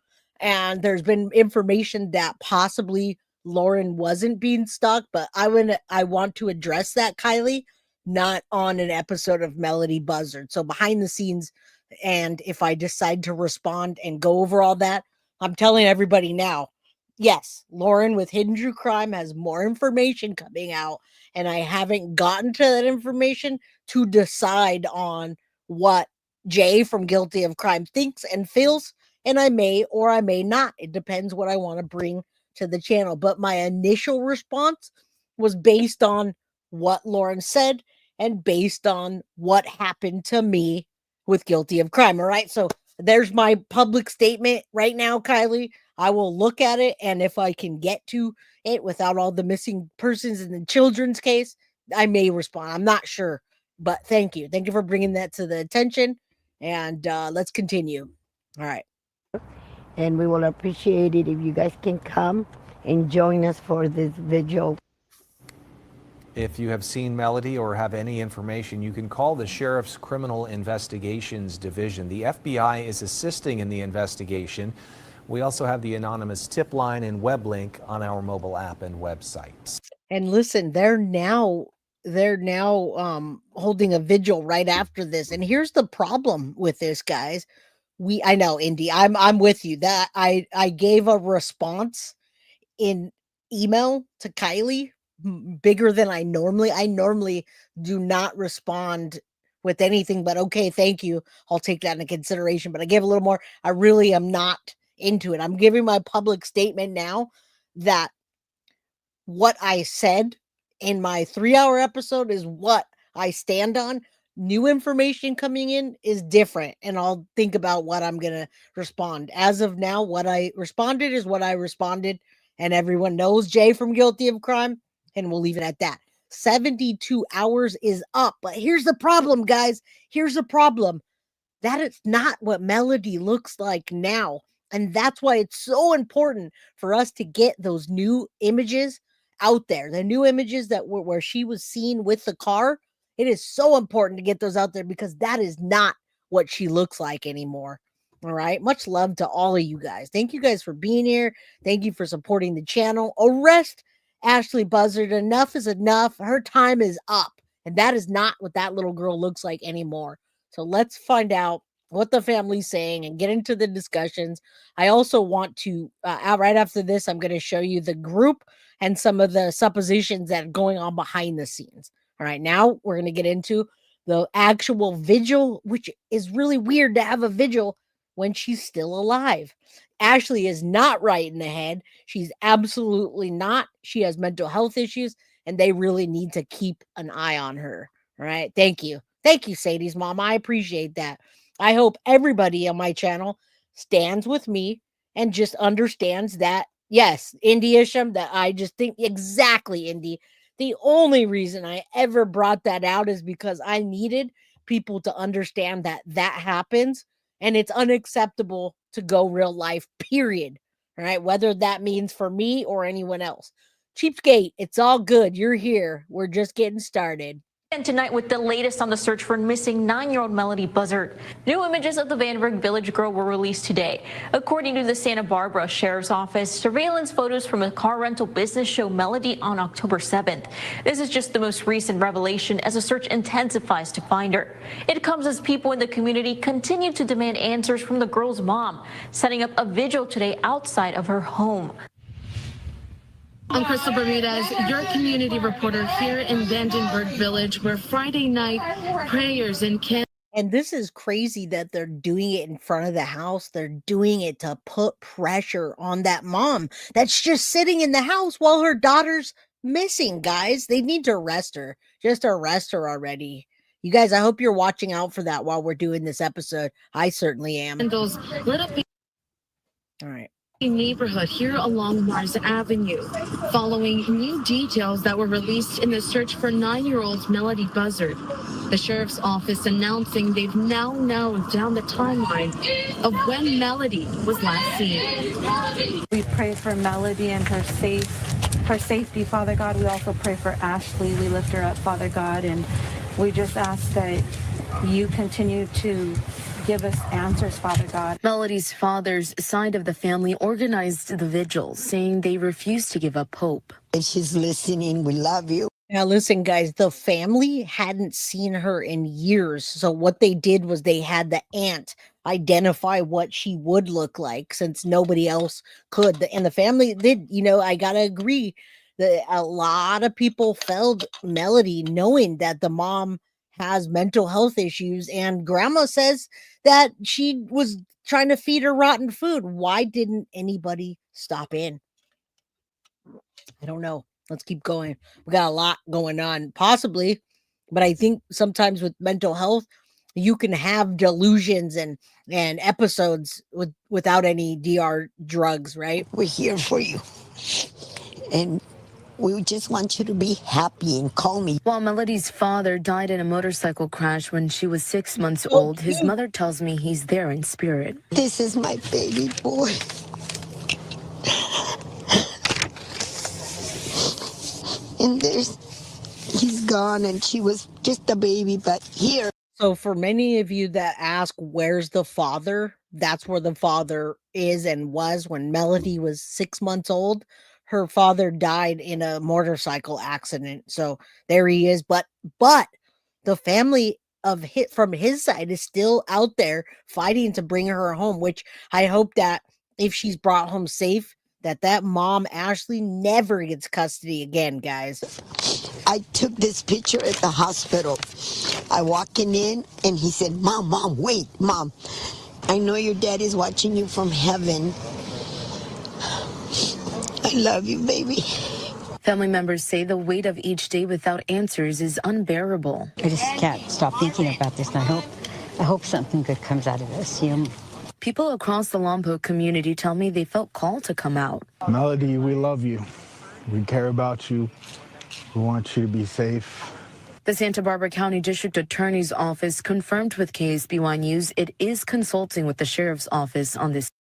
And there's been information that possibly Lauren wasn't being stalked, but I want to address that, Kylie, not on an episode of Melodee Buzzard. So behind the scenes, and if I decide to respond and go over all that, I'm telling everybody now, yes, Lauren with Hidden True Crime has more information coming out, and I haven't gotten to that information to decide on what Jay from Guilty of Crime thinks and feels, and I may or I may not. It depends what I want to bring to the channel. But my initial response was based on what Lauren said and based on what happened to me with Guilty of Crime. All right. So there's my public statement right now, Kylie. I will look at it, and if I can get to it without all the missing persons in the children's case, I may respond. I'm not sure, but thank you. Thank you for bringing that to the attention, and let's continue. All right. And we will appreciate it if you guys can come and join us for this vigil. If you have seen Melodee or have any information, you can call the Sheriff's Criminal Investigations Division. The FBI is assisting in the investigation. We also have the anonymous tip line and web link on our mobile app and website. And listen, they're now holding a vigil right after this. And here's the problem with this, guys. I know, Indy, I'm with you. That I gave a response in email to Kylie bigger than I normally do not respond with anything but okay, thank you. I'll take that into consideration. But I gave a little more. I really am not into it. I'm giving my public statement now that what I said in my 3-hour episode is what I stand on. New information coming in is different, and I'll think about what I'm going to respond. As of now, what I responded is what I responded, and everyone knows Jay from Guilty of Crime, and we'll leave it at that. 72 hours is up, but here's the problem, guys. Here's the problem. That is not what Melodee looks like now, and that's why it's so important for us to get those new images out there. The new images that were where she was seen with the car. It is so important to get those out there because that is not what she looks like anymore. All right. Much love to all of you guys. Thank you guys for being here. Thank you for supporting the channel. Arrest Ashlee Buzzard. Enough is enough. Her time is up. And that is not what that little girl looks like anymore. So let's find out what the family's saying and get into the discussions. I also want to, right after this, I'm going to show you the group and some of the suppositions that are going on behind the scenes. All right, now we're going to get into the actual vigil, which is really weird to have a vigil when she's still alive. Ashlee is not right in the head. She's absolutely not. She has mental health issues, and they really need to keep an eye on her. All right, thank you. Thank you, Sadie's mom. I appreciate that. I hope everybody on my channel stands with me and just understands that, yes, Indy Isham, that I just think exactly, Indy. The only reason I ever brought that out is because I needed people to understand that that happens and it's unacceptable to go real life, period. All right. Whether that means for me or anyone else. Cheapskate, it's all good. You're here. We're just getting started. And tonight with the latest on the search for missing 9-year-old Melodee Buzzard. New images of the Vandenberg Village girl were released today. According to the Santa Barbara Sheriff's Office, surveillance photos from a car rental business show Melodee on October 7th. This is just the most recent revelation as a search intensifies to find her. It comes as people in the community continue to demand answers from the girl's mom, setting up a vigil today outside of her home. I'm Crystal Bermudez, your community reporter here in Vandenberg Village, where Friday night prayers and And this is crazy that they're doing it in front of the house. They're doing it to put pressure on that mom that's just sitting in the house while her daughter's missing, guys. They need to arrest her. Just arrest her already. You guys, I hope you're watching out for that while we're doing this episode. I certainly am. Candles lit up. All right. Neighborhood here along Mars Avenue, following new details that were released in the search for 9-year-old Melodee Buzzard. The sheriff's office announcing they've now narrowed down the timeline of when Melodee was last seen. We pray for Melodee and her safety, Father God. We also pray for Ashlee. We lift her up, Father God, and we just ask that you continue to give us answers, Father God. Melodee's father's side of the family organized the vigil, saying they refuse to give up hope. If she's listening, we love you. Now, listen, guys, the family hadn't seen her in years. So what they did was they had the aunt identify what she would look like since nobody else could. And the family did, I got to agree that a lot of people felt Melodee knowing that the mom has mental health issues. And grandma says that she was trying to feed her rotten food. Why didn't anybody stop in? I don't know. Let's keep going. We got a lot going on, possibly, but I think sometimes with mental health, you can have delusions and episodes without any DR drugs, right? We're here for you. And we just want you to be happy and call me. While Melodee's father died in a motorcycle crash when she was 6 months old, his mother tells me he's there in spirit. This is my baby boy. And he's gone, and she was just a baby, but here. So for many of you that ask, where's the father? That's where the father is and was when Melodee was 6 months old. Her father died in a motorcycle accident. So there he is. But the family from his side is still out there fighting to bring her home, which I hope that if she's brought home safe, that mom, Ashlee, never gets custody again, guys. I took this picture at the hospital. I walking in, and he said, Mom, wait, Mom. I know your dad is watching you from heaven. I love you, baby. Family members say the weight of each day without answers is unbearable. I just can't stop thinking about this, and I hope something good comes out of this. People across the Lompoc community tell me they felt called to come out. Melodee, we love you. We care about you. We want you to be safe. The Santa Barbara County District Attorney's Office confirmed with KSBY News it is consulting with the Sheriff's Office on this.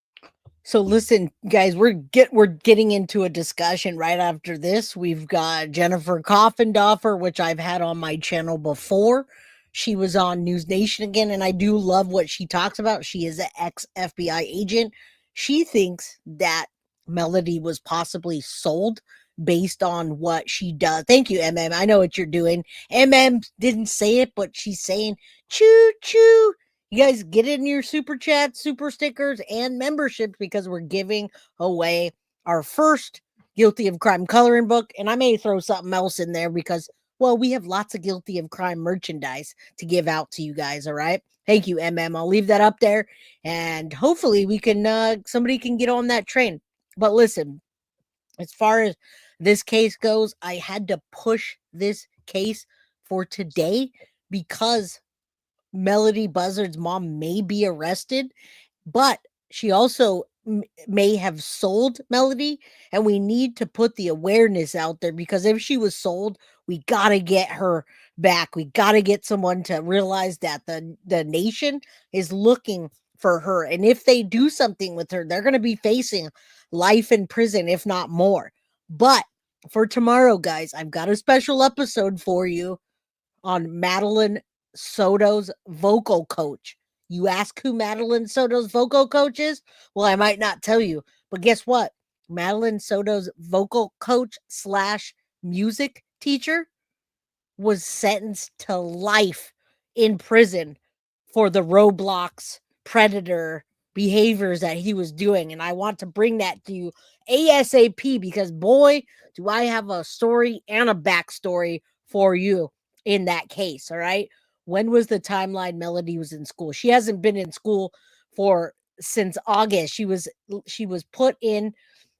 So listen, guys, we're getting into a discussion right after this. We've got Jennifer Coffendorfer, which I've had on my channel before. She was on News Nation again, and I do love what she talks about. She is an ex-FBI agent. She thinks that Melodee was possibly sold based on what she does. Thank you, MM. I know what you're doing. MM didn't say it, but she's saying choo choo. You guys get in your super chats, super stickers, and memberships because we're giving away our first Guilty of Crime coloring book. And I may throw something else in there because, well, we have lots of Guilty of Crime merchandise to give out to you guys. All right. Thank you, MM. I'll leave that up there. And hopefully we can, somebody can get on that train. But listen, as far as this case goes, I had to push this case for today because Melodee Buzzard's mom may be arrested, but she also may have sold Melodee, and we need to put the awareness out there because if she was sold, we got to get her back. We got to get someone to realize that the nation is looking for her, and if they do something with her, they're going to be facing life in prison, if not more. But for tomorrow, guys, I've got a special episode for you on Madeline Soto's vocal coach. You ask who Madeline Soto's vocal coach is? Well, I might not tell you, but guess what? Madeline Soto's vocal coach / music teacher was sentenced to life in prison for the Roblox predator behaviors that he was doing. And I want to bring that to you ASAP because boy, do I have a story and a backstory for you in that case. All right. When was the timeline Melodee was in school? She hasn't been in school since August. She was put in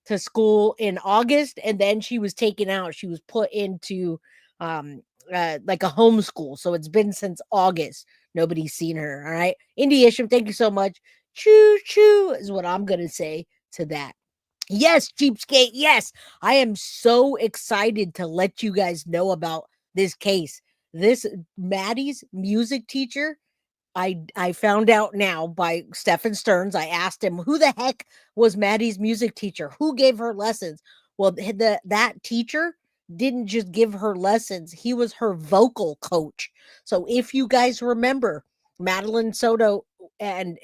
to school in August, and then she was taken out. She was put into like a homeschool. So it's been since August. Nobody's seen her. All right. Indy Isham, thank you so much. Choo choo is what I'm gonna say to that. Yes, cheapskate. Yes, I am so excited to let you guys know about this case This Maddie's music teacher, I found out now by Stephen Stearns. I asked him, who the heck was Maddie's music teacher? Who gave her lessons? Well, that teacher didn't just give her lessons. He was her vocal coach. So if you guys remember, Madeline Soto and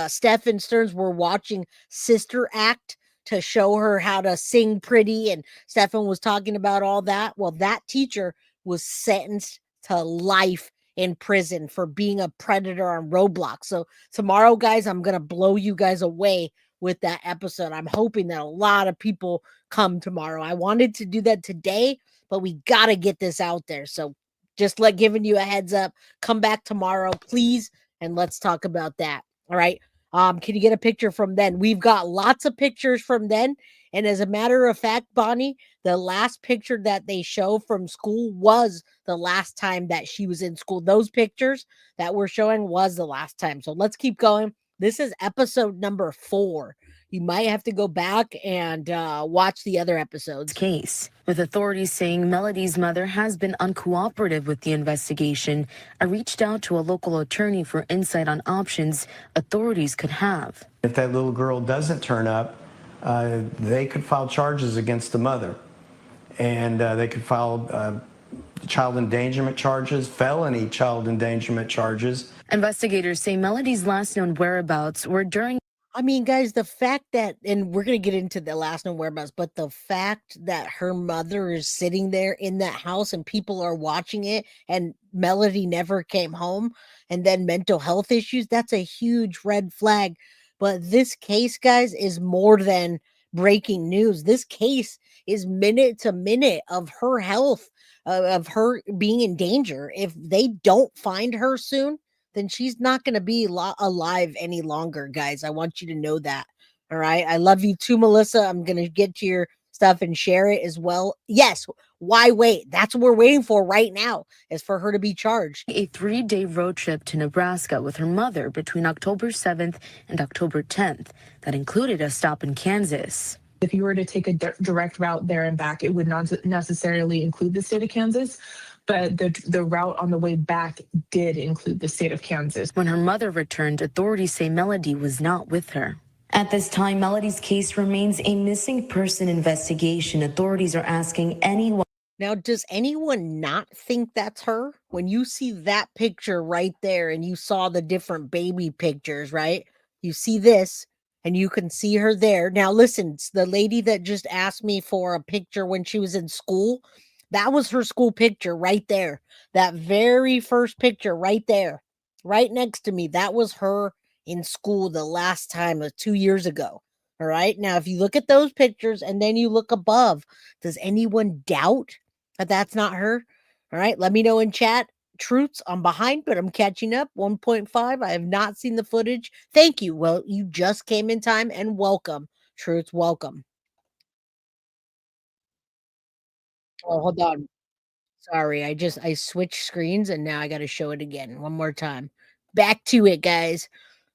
Stephen Stearns were watching Sister Act to show her how to sing pretty, and Stephen was talking about all that. Well, that teacher was sentenced to life in prison for being a predator on Roblox. So tomorrow, guys, I'm going to blow you guys away with that episode. I'm hoping that a lot of people come tomorrow. I wanted to do that today, but we got to get this out there. So just giving you a heads up, come back tomorrow, please. And let's talk about that. All right. Can you get a picture from then? We've got lots of pictures from then. And as a matter of fact, Bonnie, the last picture that they show from school was the last time that she was in school. Those pictures that we're showing was the last time. So let's keep going. This is episode number 4. You might have to go back and watch the other episodes. Case, with authorities saying Melodee's mother has been uncooperative with the investigation, I reached out to a local attorney for insight on options authorities could have. If that little girl doesn't turn up, they could file charges against the mother, and they could file child endangerment charges, felony child endangerment charges. Investigators say Melodee's last known whereabouts were during. I mean, guys, the fact that, and we're going to get into the last known whereabouts, but the fact that her mother is sitting there in that house and people are watching it and Melodee never came home, and then mental health issues, that's a huge red flag. But this case, guys, is more than breaking news. This case is minute to minute of her health, of her being in danger. If they don't find her soon, then she's not going to be alive any longer, guys. I want you to know that. All right. I love you too, Melissa. I'm going to get to your stuff and share it as well. Yes. Why wait? That's what we're waiting for right now, is for her to be charged. A 3-day road trip to Nebraska with her mother between October 7th and October 10th. That included a stop in Kansas. If you were to take a direct route there and back, it would not necessarily include the state of Kansas. But the route on the way back did include the state of Kansas. When her mother returned, authorities say Melodee was not with her. At this time, Melodee's case remains a missing person investigation. Authorities are asking anyone. Now, does anyone not think that's her? When you see that picture right there and you saw the different baby pictures, right? You see this and you can see her there. Now, listen, the lady that just asked me for a picture when she was in school, that was her school picture right there. That very first picture right there, right next to me, that was her in school the last time, 2 years ago. All right. Now, if you look at those pictures and then you look above, does anyone doubt that that's not her? All right. Let me know in chat. Truths, I'm behind, but I'm catching up. 1.5. I have not seen the footage. Thank you. Well, you just came in time, and welcome. Truths, welcome. Oh, hold on. Sorry, I switched screens and now I got to show it again one more time. Back to it, guys.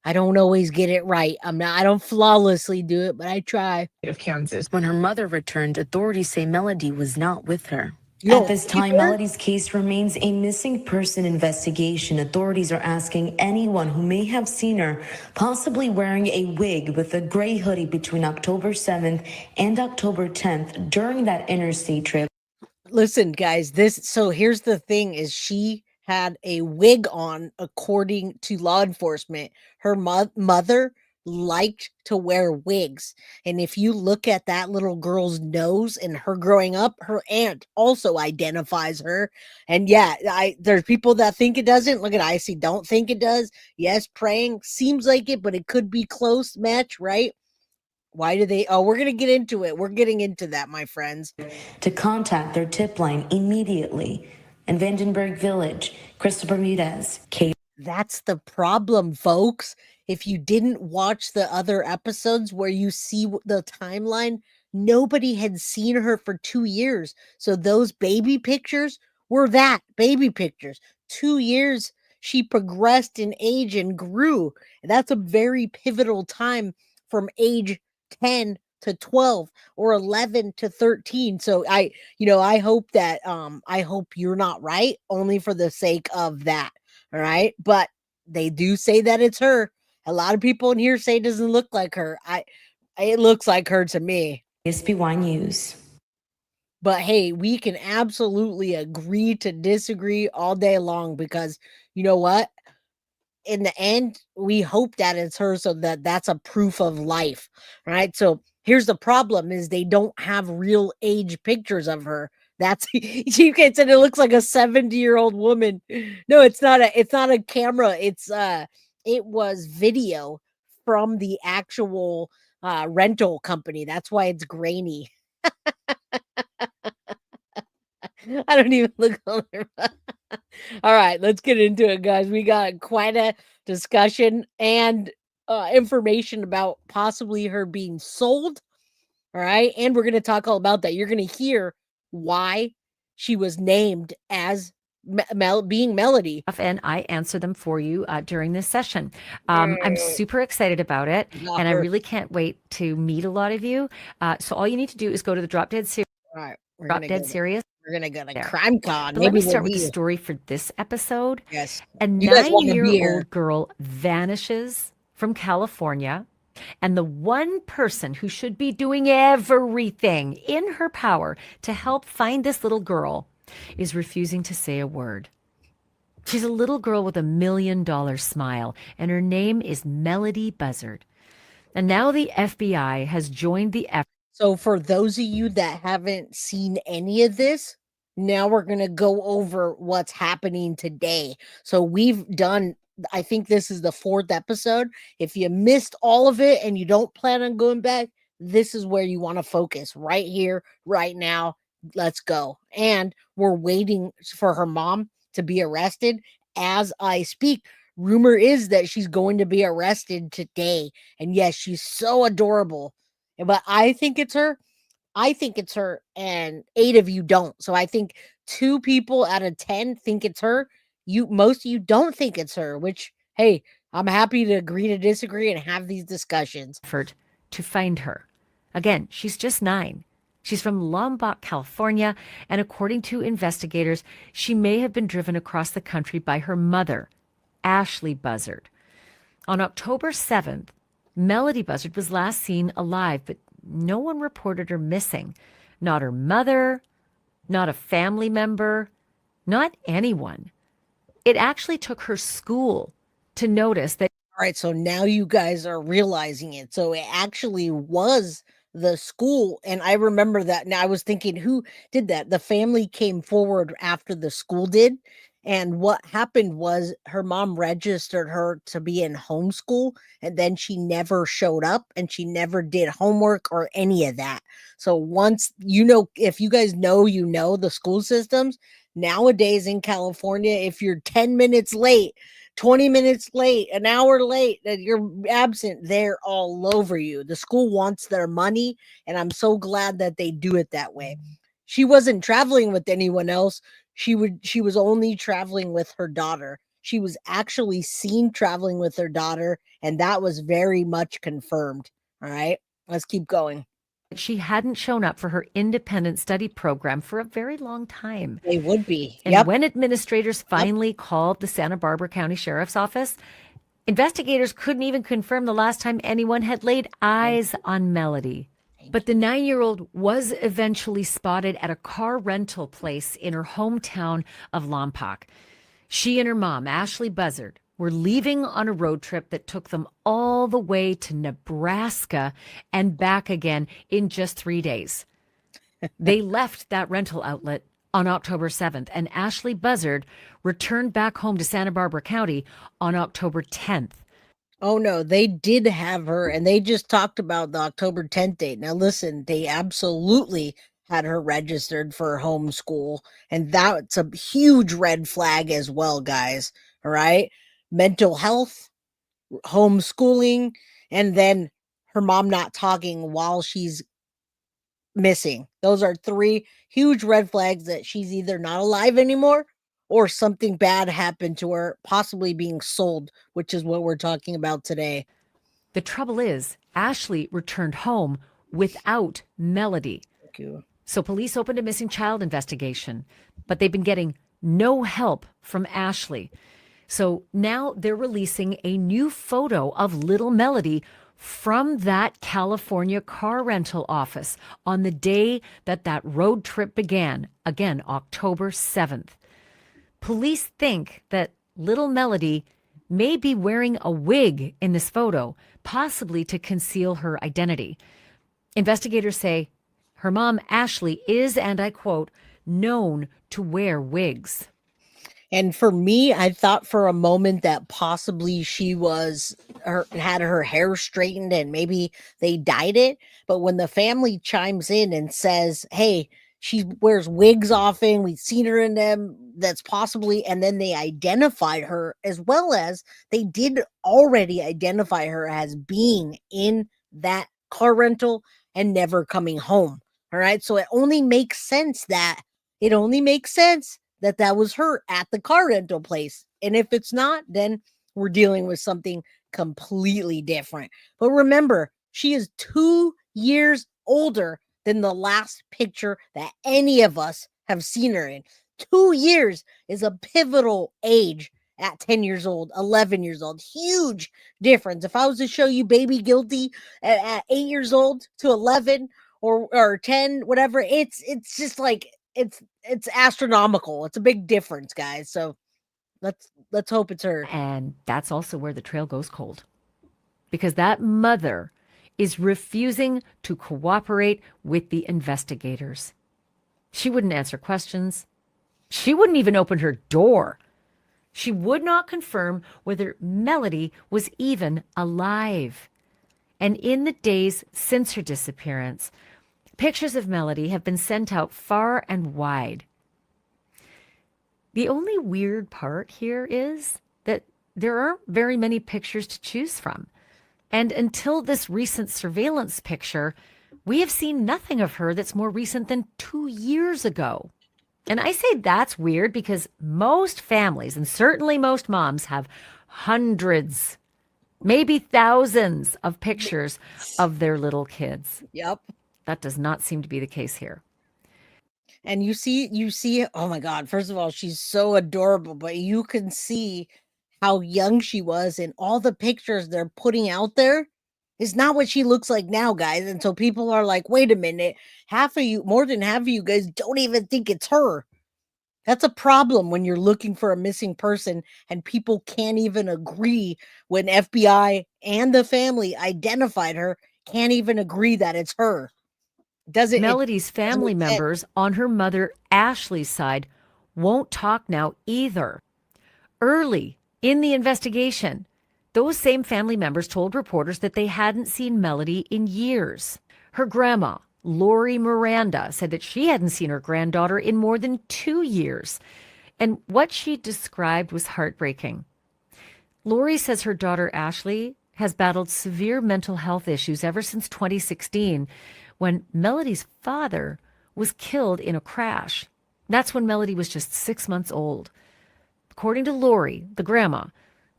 I don't always get it right. I don't flawlessly do it, but I try. Of Kansas. When her mother returned, authorities say Melodee was not with her. Yo, At this time, Melodee's case remains a missing person investigation. Authorities are asking anyone who may have seen her, possibly wearing a wig with a gray hoodie between October 7th and October 10th during that interstate trip. Listen, guys, so here's the thing is she had a wig on, according to law enforcement. Her mother liked to wear wigs. And if you look at that little girl's nose and her growing up, her aunt also identifies her. And yeah, there's people that think it doesn't. Look at Icy, don't think it does. Yes, praying seems like it, but it could be close match, right? Why do they? Oh, we're going to get into it. We're getting into that, my friends. To contact their tip line immediately. In Vandenberg Village, Crystal Bermudez, That's the problem, folks. If you didn't watch the other episodes where you see the timeline, nobody had seen her for 2 years. So those baby pictures were that baby pictures. 2 years, she progressed in age and grew. And that's a very pivotal time from age 10 to 12 or 11 to 13. So I hope that I hope you're not right, only for the sake of that. All right. But they do say that it's her. A lot of people in here say it doesn't look like her. It looks like her to me. SBY News. But hey, we can absolutely agree to disagree all day long, because you know what? In the end, we hope that it's her, so that's a proof of life, right? So here's the problem: is they don't have real age pictures of her. That's you can say it looks like a 70-year-old woman. No, it's not a camera. It was video from the actual rental company. That's why it's grainy. I don't even look older. All right, let's get into it, guys. We got quite a discussion and information about possibly her being sold. All right, and we're going to talk all about that. You're going to hear why she was named as being Melodee. And I answer them for you during this session. I'm super excited about it, and I really can't wait to meet a lot of you. So all you need to do is go to the Drop Dead Series. All right, Drop Dead Serious. We're gonna go to There. Crime Con. But let me start with the story for this episode. Yes. A You guys wanna be here. 9-year-old girl vanishes from California, and the one person who should be doing everything in her power to help find this little girl is refusing to say a word. She's a little girl with $1 million smile, and her name is Melodee Buzzard. And now the FBI has joined the effort. So for those of you that haven't seen any of this, now we're going to go over what's happening today. So we've done, I think this is the 4th episode. If you missed all of it and you don't plan on going back, this is where you want to focus right here, right now. Let's go. And we're waiting for her mom to be arrested as I speak. Rumor is that she's going to be arrested today. And yes, she's so adorable. But I think it's her. I think it's her, and 8 of you don't. So I think 2 people out of 10 think it's her. Most of you don't think it's her, which, hey, I'm happy to agree to disagree and have these discussions. Effort to find her. Again, she's just 9. She's from Lombok, California, and according to investigators, she may have been driven across the country by her mother, Ashlee Buzzard. On October 7th, Melodee Buzzard was last seen alive, but no one reported her missing. Not her mother, not a family member, not anyone. It actually took her school to notice that. All right, so now you guys are realizing it. So it actually was the school. And I remember that. Now I was thinking, who did that? The family came forward after the school did. And what happened was her mom registered her to be in homeschool, and then she never showed up and she never did homework or any of that. So once, if you guys know, the school systems nowadays in California, if you're 10 minutes late, 20 minutes late, an hour late, that you're absent, they're all over you. The school wants their money, and I'm so glad that they do it that way. She wasn't traveling with anyone else. She was only traveling with her daughter. She was actually seen traveling with her daughter, and that was very much confirmed. All right, let's keep going. She hadn't shown up for her independent study program for a very long time. They would be. And when administrators finally called the Santa Barbara County Sheriff's Office, investigators couldn't even confirm the last time anyone had laid eyes on Melodee. But the 9-year-old was eventually spotted at a car rental place in her hometown of Lompoc. She and her mom, Ashlee Buzzard, were leaving on a road trip that took them all the way to Nebraska and back again in just 3 days. They left that rental outlet on October 7th, and Ashlee Buzzard returned back home to Santa Barbara County on October 10th. Oh, no, they did have her, and they just talked about the October 10th date. Now, listen, they absolutely had her registered for homeschool, and that's a huge red flag as well, guys. All right? Mental health, homeschooling, and then her mom not talking while she's missing. Those are 3 huge red flags that she's either not alive anymore or something bad happened to her, possibly being sold, which is what we're talking about today. The trouble is, Ashlee returned home without Melodee. Thank you. So police opened a missing child investigation, but they've been getting no help from Ashlee. So now they're releasing a new photo of little Melodee from that California car rental office on the day that road trip began, again, October 7th. Police think that little Melodee may be wearing a wig in this photo, possibly to conceal her identity. Investigators say her mom, Ashlee, is, and I quote, known to wear wigs. And for me, I thought for a moment that possibly she had her hair straightened and maybe they dyed it. But when the family chimes in and says, hey, she wears wigs often, we've seen her in them, that's possibly, and then they identified her, as well as they did already identify her as being in that car rental and never coming home. All right. So it only makes sense that that was her at the car rental place. And if it's not, then we're dealing with something completely different. But remember, she is 2 years older than the last picture that any of us have seen her in. 2 years is a pivotal age at 10 years old, 11 years old. Huge difference. If I was to show you baby guilty at 8 years old to 11 or 10, whatever, it's just like, it's astronomical. It's a big difference, guys. So let's hope it's her. And that's also where the trail goes cold, because that mother is refusing to cooperate with the investigators. She wouldn't answer questions. She wouldn't even open her door. She would not confirm whether Melodee was even alive. And in the days since her disappearance, pictures of Melodee have been sent out far and wide. The only weird part here is that there aren't very many pictures to choose from. And until this recent surveillance picture, we have seen nothing of her that's more recent than 2 years ago. And I say that's weird because most families, and certainly most moms, have hundreds, maybe thousands of pictures of their little kids. Yep. That does not seem to be the case here. And you see, oh my God, first of all, she's so adorable, but you can see how young she was in all the pictures they're putting out there. Is not what she looks like now, guys. And so people are like, wait a minute, more than half of you guys don't even think it's her. That's a problem when you're looking for a missing person and people can't even agree when FBI and the family identified her, can't even agree that it's her. Melodee's family members on her mother Ashlee's side won't talk now either. Early in the investigation, those same family members told reporters that they hadn't seen Melodee in years. Her grandma, Lori Miranda, said that she hadn't seen her granddaughter in more than 2 years. And what she described was heartbreaking. Lori says her daughter Ashlee has battled severe mental health issues ever since 2016, when Melodee's father was killed in a crash. That's when Melodee was just 6 months old. According to Lori, the grandma,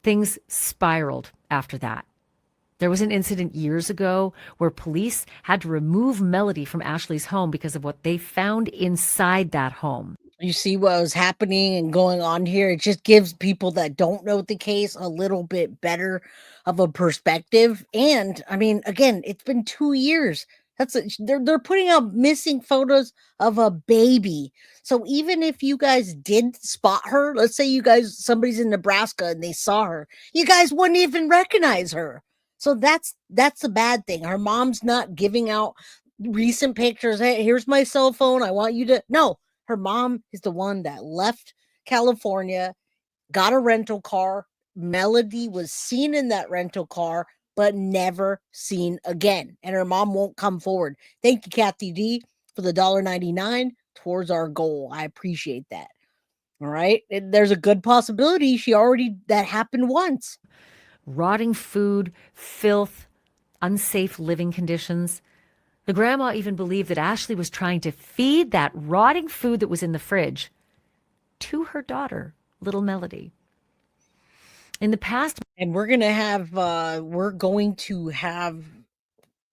things spiraled after that. There was an incident years ago where police had to remove Melodee from Ashlee's home because of what they found inside that home. You see what was happening and going on here. It just gives people that don't know the case a little bit better of a perspective. And I mean, again, it's been 2 years. They're putting out missing photos of a baby. So even if you guys did spot her, let's say somebody's in Nebraska and they saw her, you guys wouldn't even recognize her. So that's a bad thing. Her mom's not giving out recent pictures. Hey, here's my cell phone. I want you to. No, her mom is the one that left California, got a rental car. Melodee was seen in that rental car, but never seen again. And her mom won't come forward. Thank you, Kathy D, for the $1.99 towards our goal. I appreciate that. All right. There's a good possibility that happened once. Rotting food, filth, unsafe living conditions. The grandma even believed that Ashlee was trying to feed that rotting food that was in the fridge to her daughter, little Melodee. In the past, and we're going to have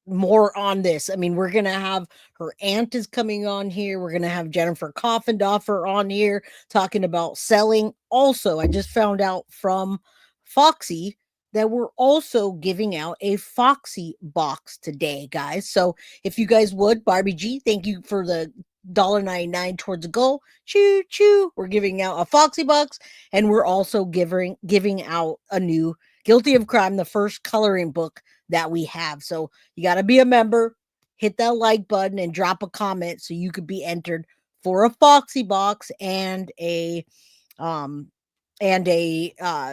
more on this. I mean, we're going to have her aunt is coming on here. We're going to have Jennifer Coffendorfer on here talking about selling. Also, I just found out from Foxy that we're also giving out a Foxy box today, guys. So if you guys would, Barbie G, thank you for the $1.99 towards a goal. Choo choo. We're giving out a Foxy box, and we're also giving out a new Guilty of Crime, the first coloring book that we have. So you got to be a member, hit that like button, and drop a comment so you could be entered for a Foxy box and a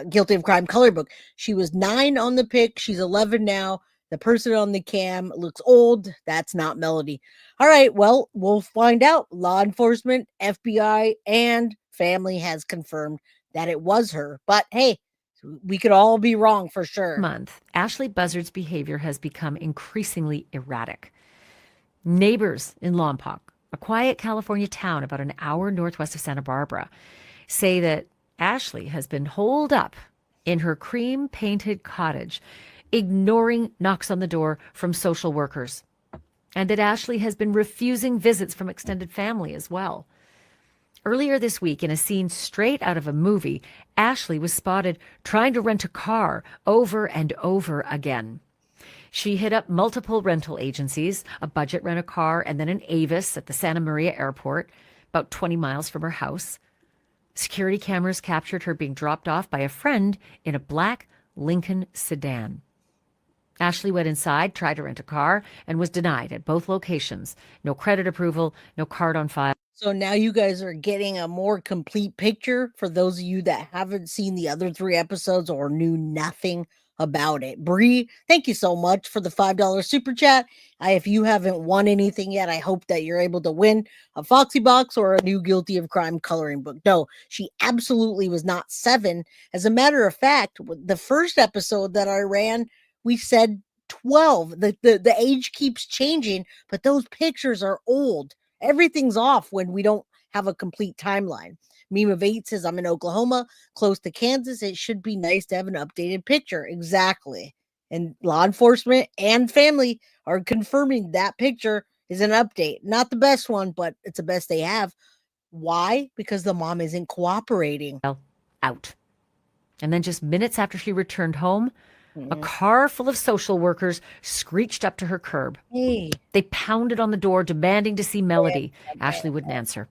Guilty of Crime coloring book. She was 9 on the pic. She's 11 now. The person on the cam looks old. That's not Melodee. All right, well, we'll find out. Law enforcement, FBI, and family has confirmed that it was her. But hey, we could all be wrong for sure. Month, Ashlee Buzzard's behavior has become increasingly erratic. Neighbors in Lompoc, a quiet California town about an hour northwest of Santa Barbara, say that Ashlee has been holed up in her cream-painted cottage, ignoring knocks on the door from social workers, and that Ashlee has been refusing visits from extended family as well. Earlier this week, in a scene straight out of a movie, Ashlee was spotted trying to rent a car over and over again. She hit up multiple rental agencies, a budget rent-a-car, and then an Avis at the Santa Maria airport, about 20 miles from her house. Security cameras captured her being dropped off by a friend in a black Lincoln sedan. Ashlee went inside, tried to rent a car, and was denied at both locations. No credit approval, no card on file. So now you guys are getting a more complete picture for those of you that haven't seen the other 3 episodes or knew nothing about it. Bree, thank you so much for the $5 super chat. If you haven't won anything yet, I hope that you're able to win a Foxy box or a new Guilty of Crime coloring book. No, she absolutely was not 7. As a matter of fact, the first episode that I ran, we said 12. The age keeps changing, but those pictures are old. Everything's off when we don't have a complete timeline. Meme of 8 says, I'm in Oklahoma, close to Kansas. It should be nice to have an updated picture. Exactly. And law enforcement and family are confirming that picture is an update. Not the best one, but it's the best they have. Why? Because the mom isn't cooperating. Out. And then just minutes after she returned home, a car full of social workers screeched up to her curb. Hey. They pounded on the door, demanding to see Melodee. Ashlee wouldn't answer.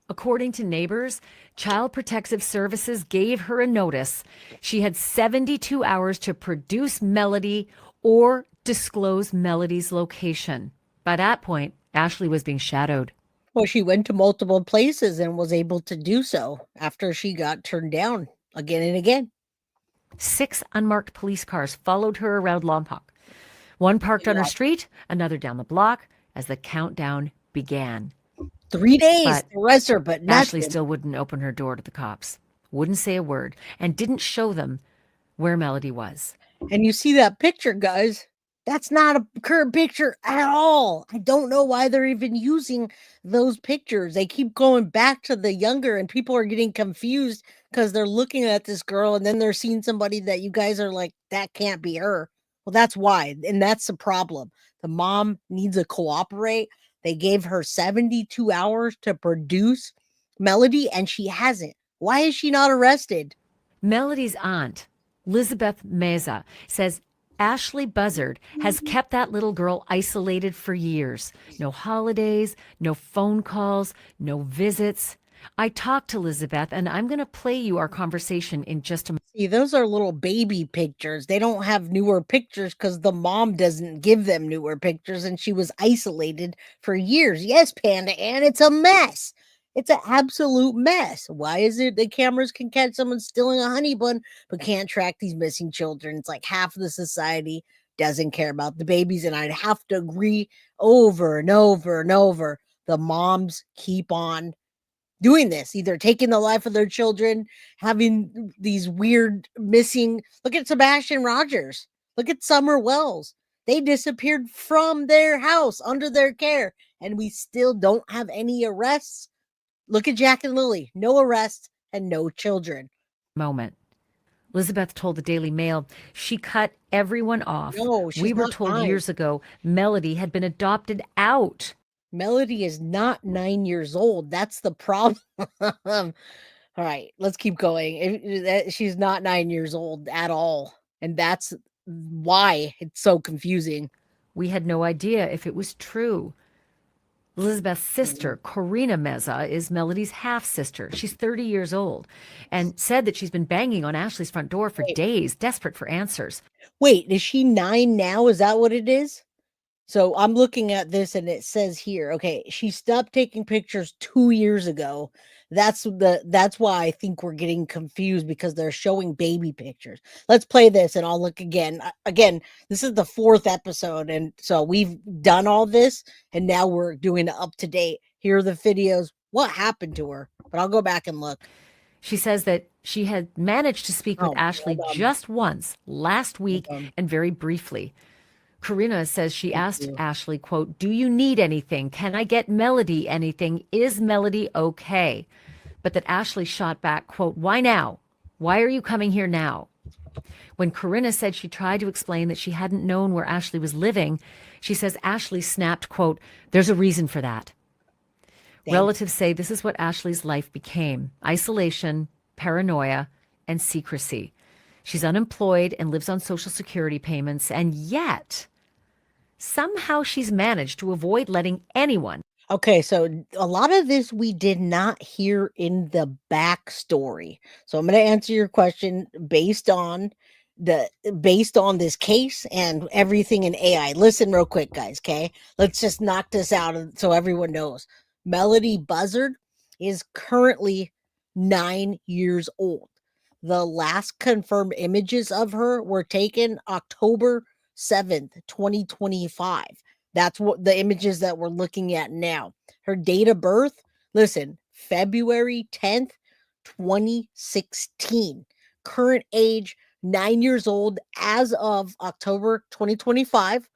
According to neighbors, Child Protective Services gave her a notice. She had 72 hours to produce Melodee or disclose Melodee's location. By that point, Ashlee was being shadowed. Well, she went to multiple places and was able to do so after she got turned down again and again. 6 unmarked police cars followed her around Lompoc. One parked on her street, another down the block as the countdown began. 3 days to arrest her, but nothing. Ashlee still wouldn't open her door to the cops, wouldn't say a word, and didn't show them where Melodee was. And you see that picture, guys. That's not a current picture at all. I don't know why they're even using those pictures. They keep going back to the younger, and people are getting confused because they're looking at this girl and then they're seeing somebody that you guys are like, that can't be her. Well, that's why. And that's the problem. The mom needs to cooperate. They gave her 72 hours to produce Melodee, and she hasn't. Why is she not arrested? Melodee's aunt, Elizabeth Meza, says Ashlee Buzzard has kept that little girl isolated for years. No holidays, no phone calls, no visits. I talked to Elizabeth, and I'm going to play you our conversation in just a moment. See, those are little baby pictures. They don't have newer pictures because the mom doesn't give them newer pictures, and she was isolated for years. Yes, Panda Ann, it's a mess. It's an absolute mess. Why is it the cameras can catch someone stealing a honey bun but can't track these missing children? It's like half of the society doesn't care about the babies, and I'd have to agree over and over and over. The moms keep on doing this, either taking the life of their children, having these weird missing. Look at Sebastian Rogers. Look at Summer Wells. They disappeared from their house under their care, and we still don't have any arrests. Look at Jack and Lily. No arrests and no children. Moment. Elizabeth told the Daily Mail she cut everyone off. No, she's We were not told 9. years ago Melodee had been adopted out. Melodee is not 9 years old. That's the problem. All right, let's keep going. She's not 9 years old at all. And that's why it's so confusing. We had no idea if it was true. Elizabeth's sister, Corina Meza, is Melodee's half-sister. She's 30 years old and said that she's been banging on Ashlee's front door for days, desperate for answers. Wait, is she 9 now? Is that what it is? So I'm looking at this and it says here, okay, she stopped taking pictures 2 years ago. That's why I think we're getting confused, because they're showing baby pictures. Let's play this and I'll look again. Again, this is the 4th episode, and so we've done all this and now we're doing it up to date. Here are the videos. What happened to her? But I'll go back and look. She says that she had managed to speak with Ashlee just once last week and very briefly. Corina says she asked Ashlee, quote, "Do you need anything? Can I get Melodee anything? Is Melodee okay?" But that Ashlee shot back, quote, "Why now? Why are you coming here now?" When Corina said she tried to explain that she hadn't known where Ashlee was living, she says Ashlee snapped, quote, "There's a reason for that." Relatives say this is what Ashlee's life became: isolation, paranoia, and secrecy. She's unemployed and lives on Social Security payments, and yet somehow she's managed to avoid letting anyone. Okay, so a lot of this we did not hear in the backstory. So I'm going to answer your question based on this case and everything in AI. Listen real quick, guys, okay? Let's just knock this out so everyone knows. Melodee Buzzard is currently 9 years old. The last confirmed images of her were taken October 7th, 2025. That's what the images that we're looking at now. Her date of birth, listen, February 10th, 2016. Current age, 9 years old as of October 2025.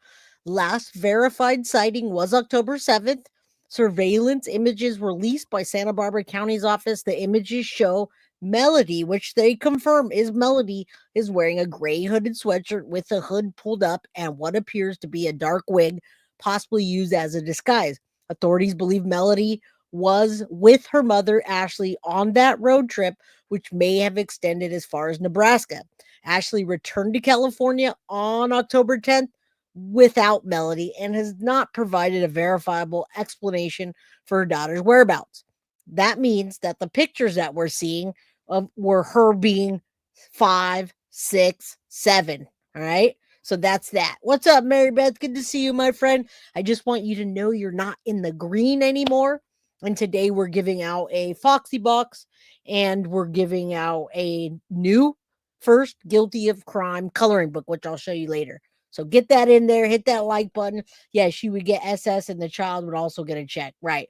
Last verified sighting was October 7th. Surveillance images released by Santa Barbara County's office. The images show Melodee, which they confirm is Melodee, is wearing a gray hooded sweatshirt with the hood pulled up and what appears to be a dark wig, possibly used as a disguise. Authorities believe Melodee was with her mother, Ashlee, on that road trip, which may have extended as far as Nebraska. Ashlee returned to California on October 10th without Melodee and has not provided a verifiable explanation for her daughter's whereabouts. That means that the pictures that we're seeing were her being 5, 6, 7. All right. So that's that. What's up, Mary Beth? Good to see you, my friend. I just want you to know you're not in the green anymore. And today we're giving out a Foxy box and we're giving out a new first guilty of crime coloring book, which I'll show you later. So get that in there. Hit that like button. Yeah, she would get SS and the child would also get a check. Right.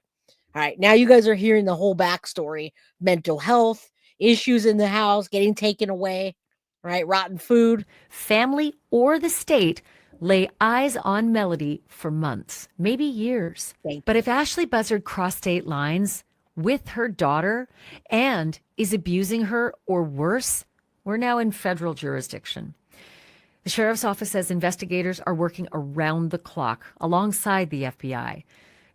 All right. Now you guys are hearing the whole backstory: mental health, issues in the house, getting taken away, right? Rotten food. Family or the state lay eyes on Melodee for months, maybe years. But if Ashlee Buzzard crossed state lines with her daughter and is abusing her or worse, we're now in federal jurisdiction. The sheriff's office says investigators are working around the clock alongside the FBI.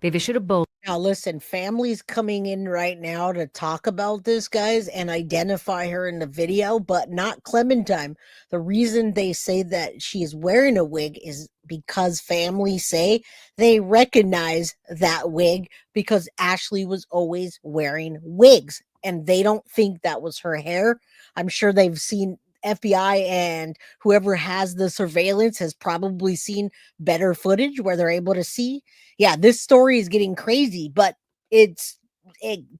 They've issued a bulletin. Now, listen, family's coming in right now to talk about this, guys, and identify her in the video, but not Clementine. The reason they say that she is wearing a wig is because family say they recognize that wig because Ashlee was always wearing wigs, and they don't think that was her hair. I'm sure they've seen FBI and whoever has the surveillance has probably seen better footage where they're able to see. Yeah, this story is getting crazy, but it's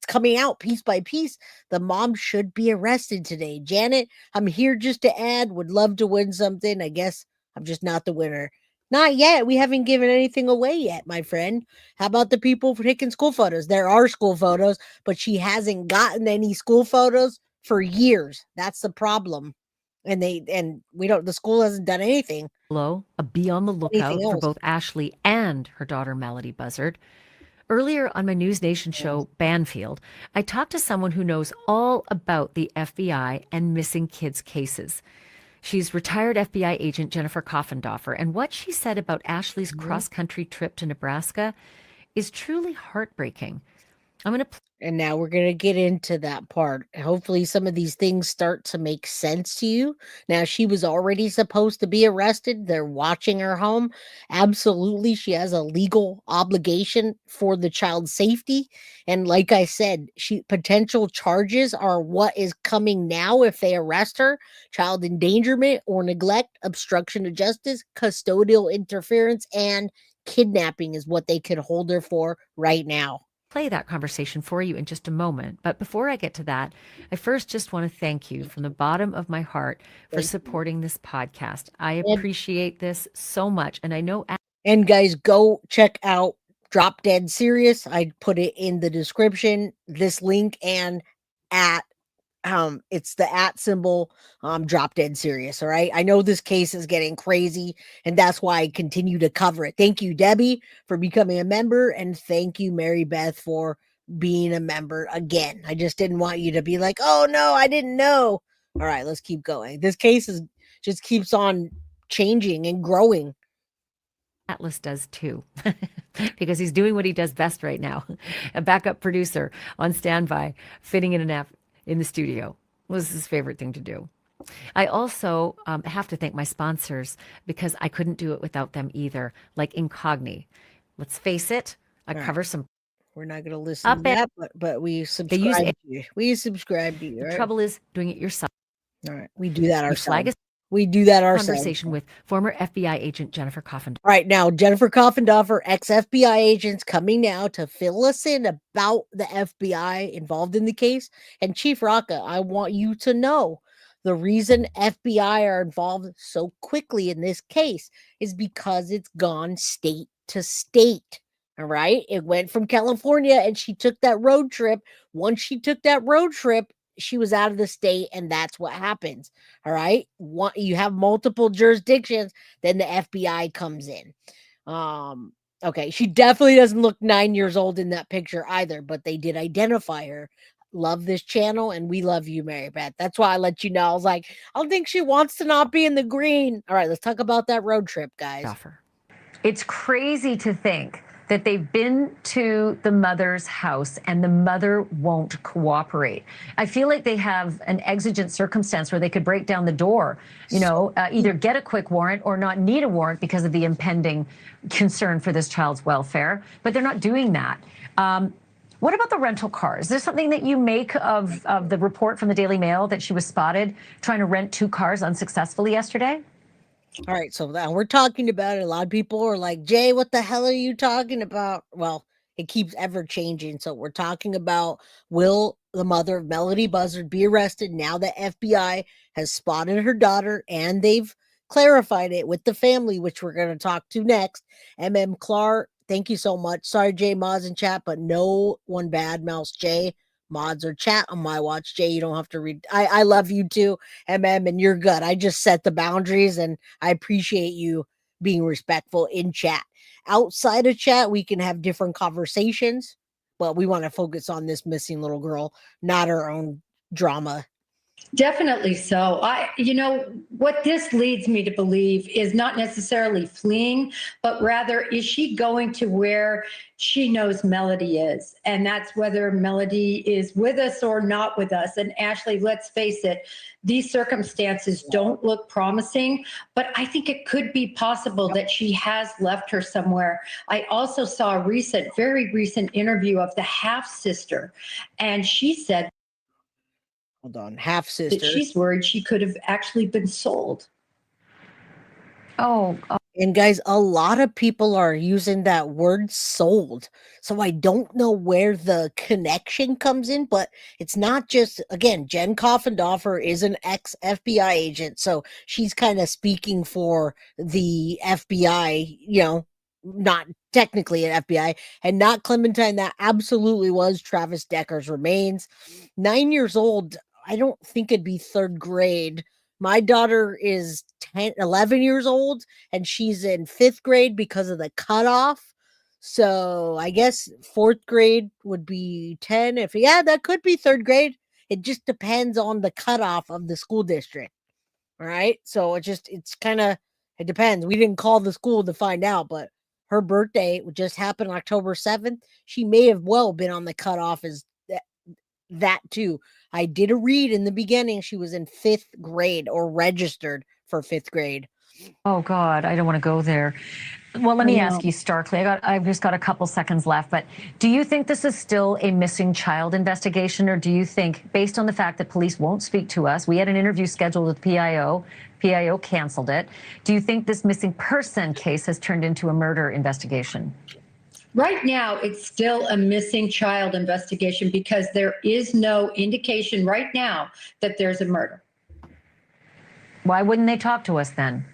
coming out piece by piece. The mom should be arrested today. Janet, I'm here just to add, would love to win something. I guess I'm just not the winner. Not yet. We haven't given anything away yet, my friend. How about the people for taking school photos? There are school photos, but she hasn't gotten any school photos for years. That's the problem. And the school hasn't done anything. Be on the lookout for both Ashlee and her daughter Melodee Buzzard. Earlier on my News Nation show, Banfield, I talked to someone who knows all about the FBI and missing kids cases. She's retired FBI agent Jennifer Coffendorfer, and what she said about Ashlee's cross-country trip to Nebraska is truly heartbreaking. And now we're going to get into that part. Hopefully some of these things start to make sense to you. Now, she was already supposed to be arrested. They're watching her home. Absolutely, she has a legal obligation for the child's safety. And like I said, potential charges are what is coming now if they arrest her: child endangerment or neglect, obstruction of justice, custodial interference, and kidnapping is what they could hold her for right now. Play that conversation for you in just a moment. But before I get to that, I first just want to thank you from the bottom of my heart for supporting this podcast. I appreciate this so much. And I know. And guys, go check out Drop Dead Serious. I put it in the description, this link, and at it's the at symbol, Drop Dead Serious. All right. I know this case is getting crazy, and that's why I continue to cover it. Thank you, Debbie, for becoming a member, and thank you, Mary Beth, for being a member again. I just didn't want you to be like, oh no, I didn't know. All right, let's keep going. This case just keeps on changing and growing. Atlas does too, because he's doing what he does best right now. A backup producer on standby, fitting in an app in the studio was his favorite thing to do. I also have to thank my sponsors, because I couldn't do it without them either, like Incogni. Let's face it, I cover some. We're not going to listen to that, but we subscribe to you. We subscribe to you. The trouble is doing it yourself. All right, we do that ourselves. We do that ourselves. Conversation with former FBI agent Jennifer Coffendorfer. All right, now Jennifer Coffendorfer, ex-FBI agents, coming now to fill us in about the FBI involved in the case. And Chief Rocca, I want you to know the reason FBI are involved so quickly in this case is because it's gone state to state. All right, it went from California, and she took that road trip. Once she took that road trip, she was out of the state, and that's what happens. All right. You have multiple jurisdictions, then the FBI comes in. Okay. She definitely doesn't look 9 years old in that picture either, but they did identify her. Love this channel, and we love you, Mary Beth. That's why I let you know. I was like, I don't think she wants to not be in the green. All right, let's talk about that road trip, guys. It's crazy to think that they've been to the mother's house and the mother won't cooperate. I feel like they have an exigent circumstance where they could break down the door, either get a quick warrant or not need a warrant because of the impending concern for this child's welfare, but they're not doing that. What about the rental cars? Is there something that you make of the report from the Daily Mail that she was spotted trying to rent 2 cars unsuccessfully yesterday? All right, so now we're talking about it. A lot of people are like, Jay, what the hell are you talking about? Well, it keeps ever changing. So we're talking about, will the mother of Melodee Buzzard be arrested now that FBI has spotted her daughter, and they've clarified it with the family, which we're going to talk to next. Clark, thank you so much. Sorry, Jay, mods in chat, but no one badmouths Jay. Mods or chat on my watch. Jay, you don't have to read. I love you too, and you're good. I just set the boundaries, and I appreciate you being respectful in chat. Outside of chat, we can have different conversations, but we want to focus on this missing little girl, not our own drama. Definitely so. What this leads me to believe is not necessarily fleeing, but rather, is she going to where she knows Melodee is? And that's whether Melodee is with us or not with us. And Ashlee, let's face it, these circumstances don't look promising, but I think it could be possible that she has left her somewhere. I also saw a very recent interview of the half-sister, and she said, hold on, half-sister, that she's worried she could have actually been sold. And guys, a lot of people are using that word sold. So I don't know where the connection comes in, but it's not just, again, Jen Coffendorfer is an ex-FBI agent. So she's kind of speaking for the FBI, not technically an FBI, and not Clementine. That absolutely was Travis Decker's remains. 9 years old. I don't think it'd be 3rd grade. My daughter is 11 years old, and she's in 5th grade because of the cutoff. So I guess fourth grade would be 10. If yeah, that could be third grade. It just depends on the cutoff of the school district. All right. So it's kind of, it depends. We didn't call the school to find out, but her birthday just happened October 7th. She may have well been on the cutoff as that too. I did a read in the beginning. She was in fifth grade or registered for fifth grade. Oh God, I don't want to go there. Well, let me ask you starkly. I've just got a couple seconds left, but do you think this is still a missing child investigation, or do you think, based on the fact that police won't speak to us, we had an interview scheduled with PIO canceled it. Do you think this missing person case has turned into a murder investigation? Right now, it's still a missing child investigation because there is no indication right now that there's a murder. Why wouldn't they talk to us then?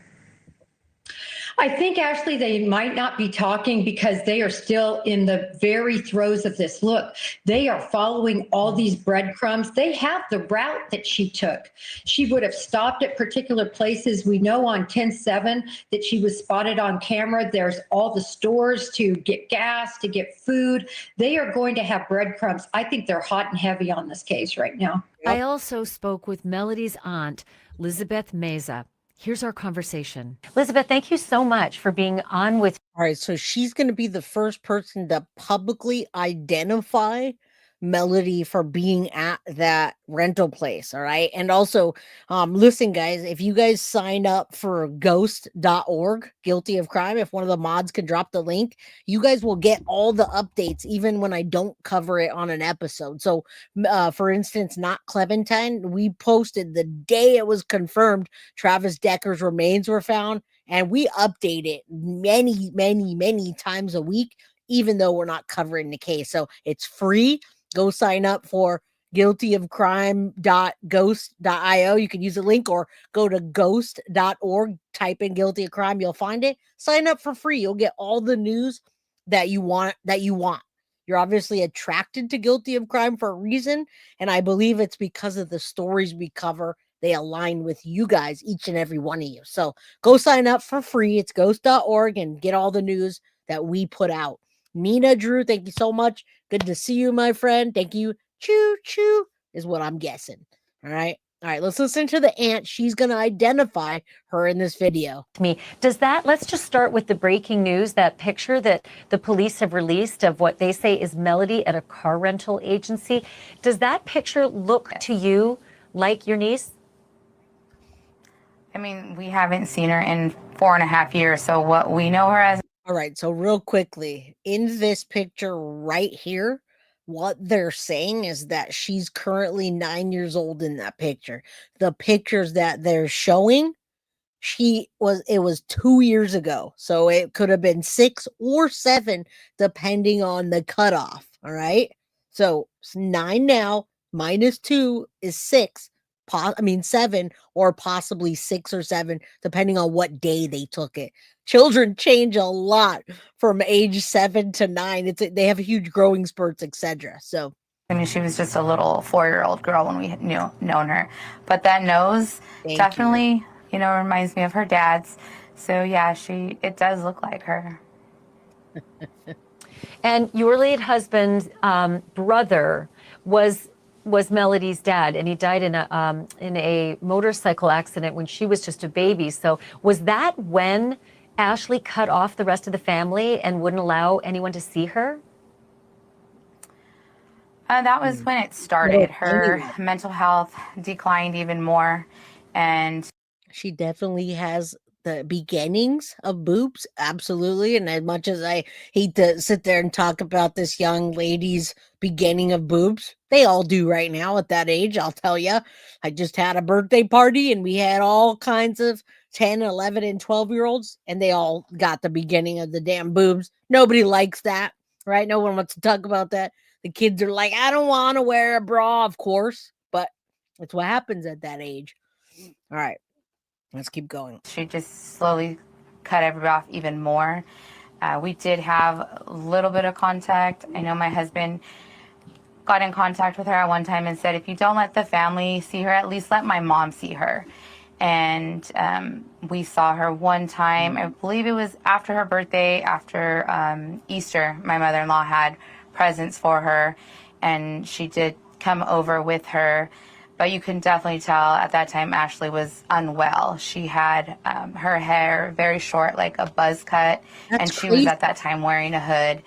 I think, Ashlee, they might not be talking because they are still in the very throes of this. Look, they are following all these breadcrumbs. They have the route that she took. She would have stopped at particular places. We know on 10/7 that she was spotted on camera. There's all the stores to get gas, to get food. They are going to have breadcrumbs. I think they're hot and heavy on this case right now. I also spoke with Melodee's aunt, Elizabeth Meza. Here's our conversation. Elizabeth, thank you so much for being on with. All right, so she's going to be the first person to publicly identify Melodee for being at that rental place. All right. And also, listen, guys, if you guys sign up for ghost.org, guilty of crime, if one of the mods can drop the link, you guys will get all the updates, even when I don't cover it on an episode. So, for instance, Not Clementine, we posted the day it was confirmed Travis Decker's remains were found, and we update it many, many, many times a week, even though we're not covering the case. So it's free. Go sign up for guiltyofcrime.ghost.io. You can use the link or go to ghost.org, type in guilty of crime. You'll find it. Sign up for free. You'll get all the news that you want. You're obviously attracted to Guilty of Crime for a reason. And I believe it's because of the stories we cover. They align with you guys, each and every one of you. So go sign up for free. It's ghost.org and get all the news that we put out. Mina Drew, thank you so much. Good to see you, my friend. Thank you. Choo choo is what I'm guessing. All right. All right. Let's listen to the aunt. She's going to identify her in this video. Let's just start with the breaking news, that picture that the police have released of what they say is Melodee at a car rental agency. Does that picture look to you like your niece? I mean, we haven't seen her in 4.5 years. So what we know her as. All right, so real quickly, in this picture right here, what they're saying is that she's currently 9 years old in that picture. The pictures that they're showing, it was 2 years ago. So it could have been 6 or 7, depending on the cutoff. All right. So it's 9 now, minus 2 is 6. 7 or possibly 6 or 7, depending on what day they took it. Children change a lot from age 7 to 9. They have huge growing spurts, etc. So, I mean, she was just a little 4-year-old girl when we known her. But that nose definitely, reminds me of her dad's. So yeah, it does look like her. And your late husband's brother was Melodee's dad, and he died in a motorcycle accident when she was just a baby. So was that when Ashlee cut off the rest of the family and wouldn't allow anyone to see her? That was when it started. Her mental health declined even more, and she definitely has the beginnings of boobs, absolutely. And as much as I hate to sit there and talk about this young lady's beginning of boobs, they all do right now at that age, I'll tell you. I just had a birthday party and we had all kinds of 10, 11, and 12-year-olds, and they all got the beginning of the damn boobs. Nobody likes that, right? No one wants to talk about that. The kids are like, I don't want to wear a bra, of course, but it's what happens at that age. All right. Let's keep going. She just slowly cut everybody off even more. We did have a little bit of contact. I know my husband got in contact with her at one time and said, if you don't let the family see her, at least let my mom see her. And we saw her one time, I believe it was after her birthday, after Easter. My mother-in-law had presents for her, and she did come over with her. But you can definitely tell at that time Ashlee was unwell. She had her hair very short, like a buzz cut, and she was at that time wearing a hood.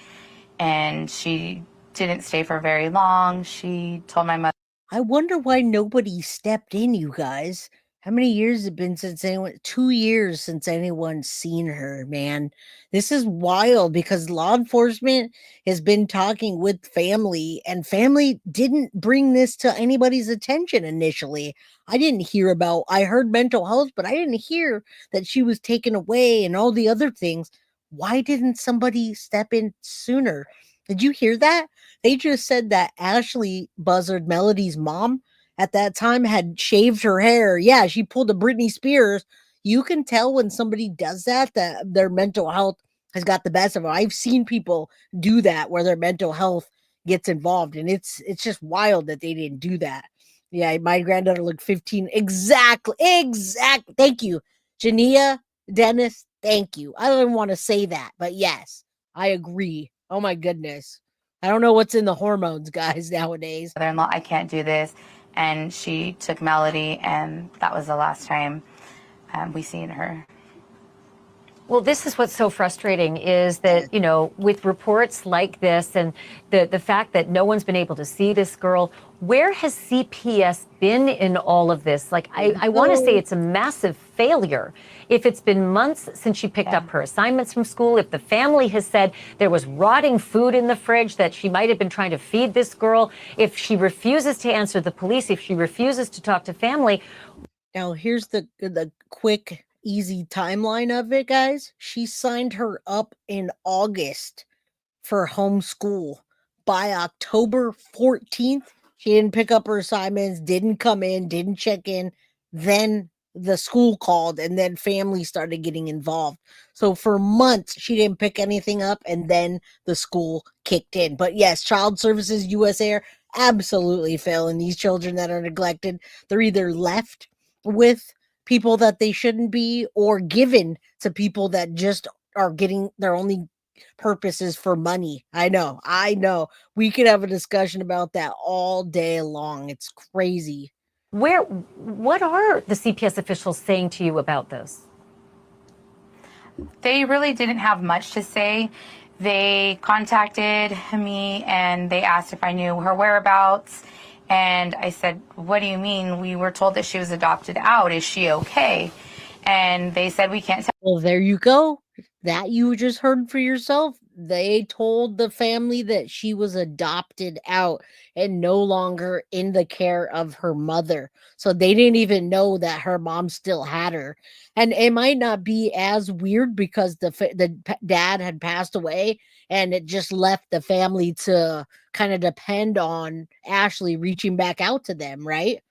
And she didn't stay for very long. She told my mother. I wonder why nobody stepped in, you guys. How many years has it been since anyone? 2 years since anyone's seen her, man. This is wild because law enforcement has been talking with family, and family didn't bring this to anybody's attention initially. I heard mental health, but I didn't hear that she was taken away and all the other things. Why didn't somebody step in sooner? Did you hear that? They just said that Ashlee Buzzard, Melodee's mom, at that time had shaved her hair. Yeah, she pulled a Britney Spears. You can tell when somebody does that their mental health has got the best of them. I've seen people do that where their mental health gets involved, and it's just wild that they didn't do that. Yeah, my granddaughter looked 15. Exactly. Thank you, Jania, Dennis. Thank you. I don't even want to say that, but yes, I agree. Oh my goodness. I don't know what's in the hormones, guys, nowadays. Mother-in-law, I can't do this. And she took Melodee, and that was the last time we seen her. Well, this is what's so frustrating is that, you know, with reports like this and the fact that no one's been able to see this girl, where has CPS been in all of this? Like, I want to say it's a massive failure. If it's been months since she picked up her assignments from school, if the family has said there was rotting food in the fridge that she might have been trying to feed this girl, if she refuses to answer the police, if she refuses to talk to family. Now, here's the quick, easy timeline of it, guys. She signed her up in August for homeschool. By October 14th, she didn't pick up her assignments, didn't come in, didn't check in. Then the school called, and then family started getting involved. So for months, she didn't pick anything up, and then the school kicked in. But yes, Child Services USA absolutely failing these children that are neglected. They're either left with people that they shouldn't be or given to people that just are getting their only purposes for money. I know. We could have a discussion about that all day long. It's crazy. What are the CPS officials saying to you about this? They really didn't have much to say. They contacted me and they asked if I knew her whereabouts. And I said, what do you mean? We were told that she was adopted out. Is she okay? And they said, we can't tell. Well, there you go. That you just heard for yourself. They told the family that she was adopted out and no longer in the care of her mother. So they didn't even know that her mom still had her. And it might not be as weird because the dad had passed away and it just left the family to kind of depend on Ashlee reaching back out to them, right?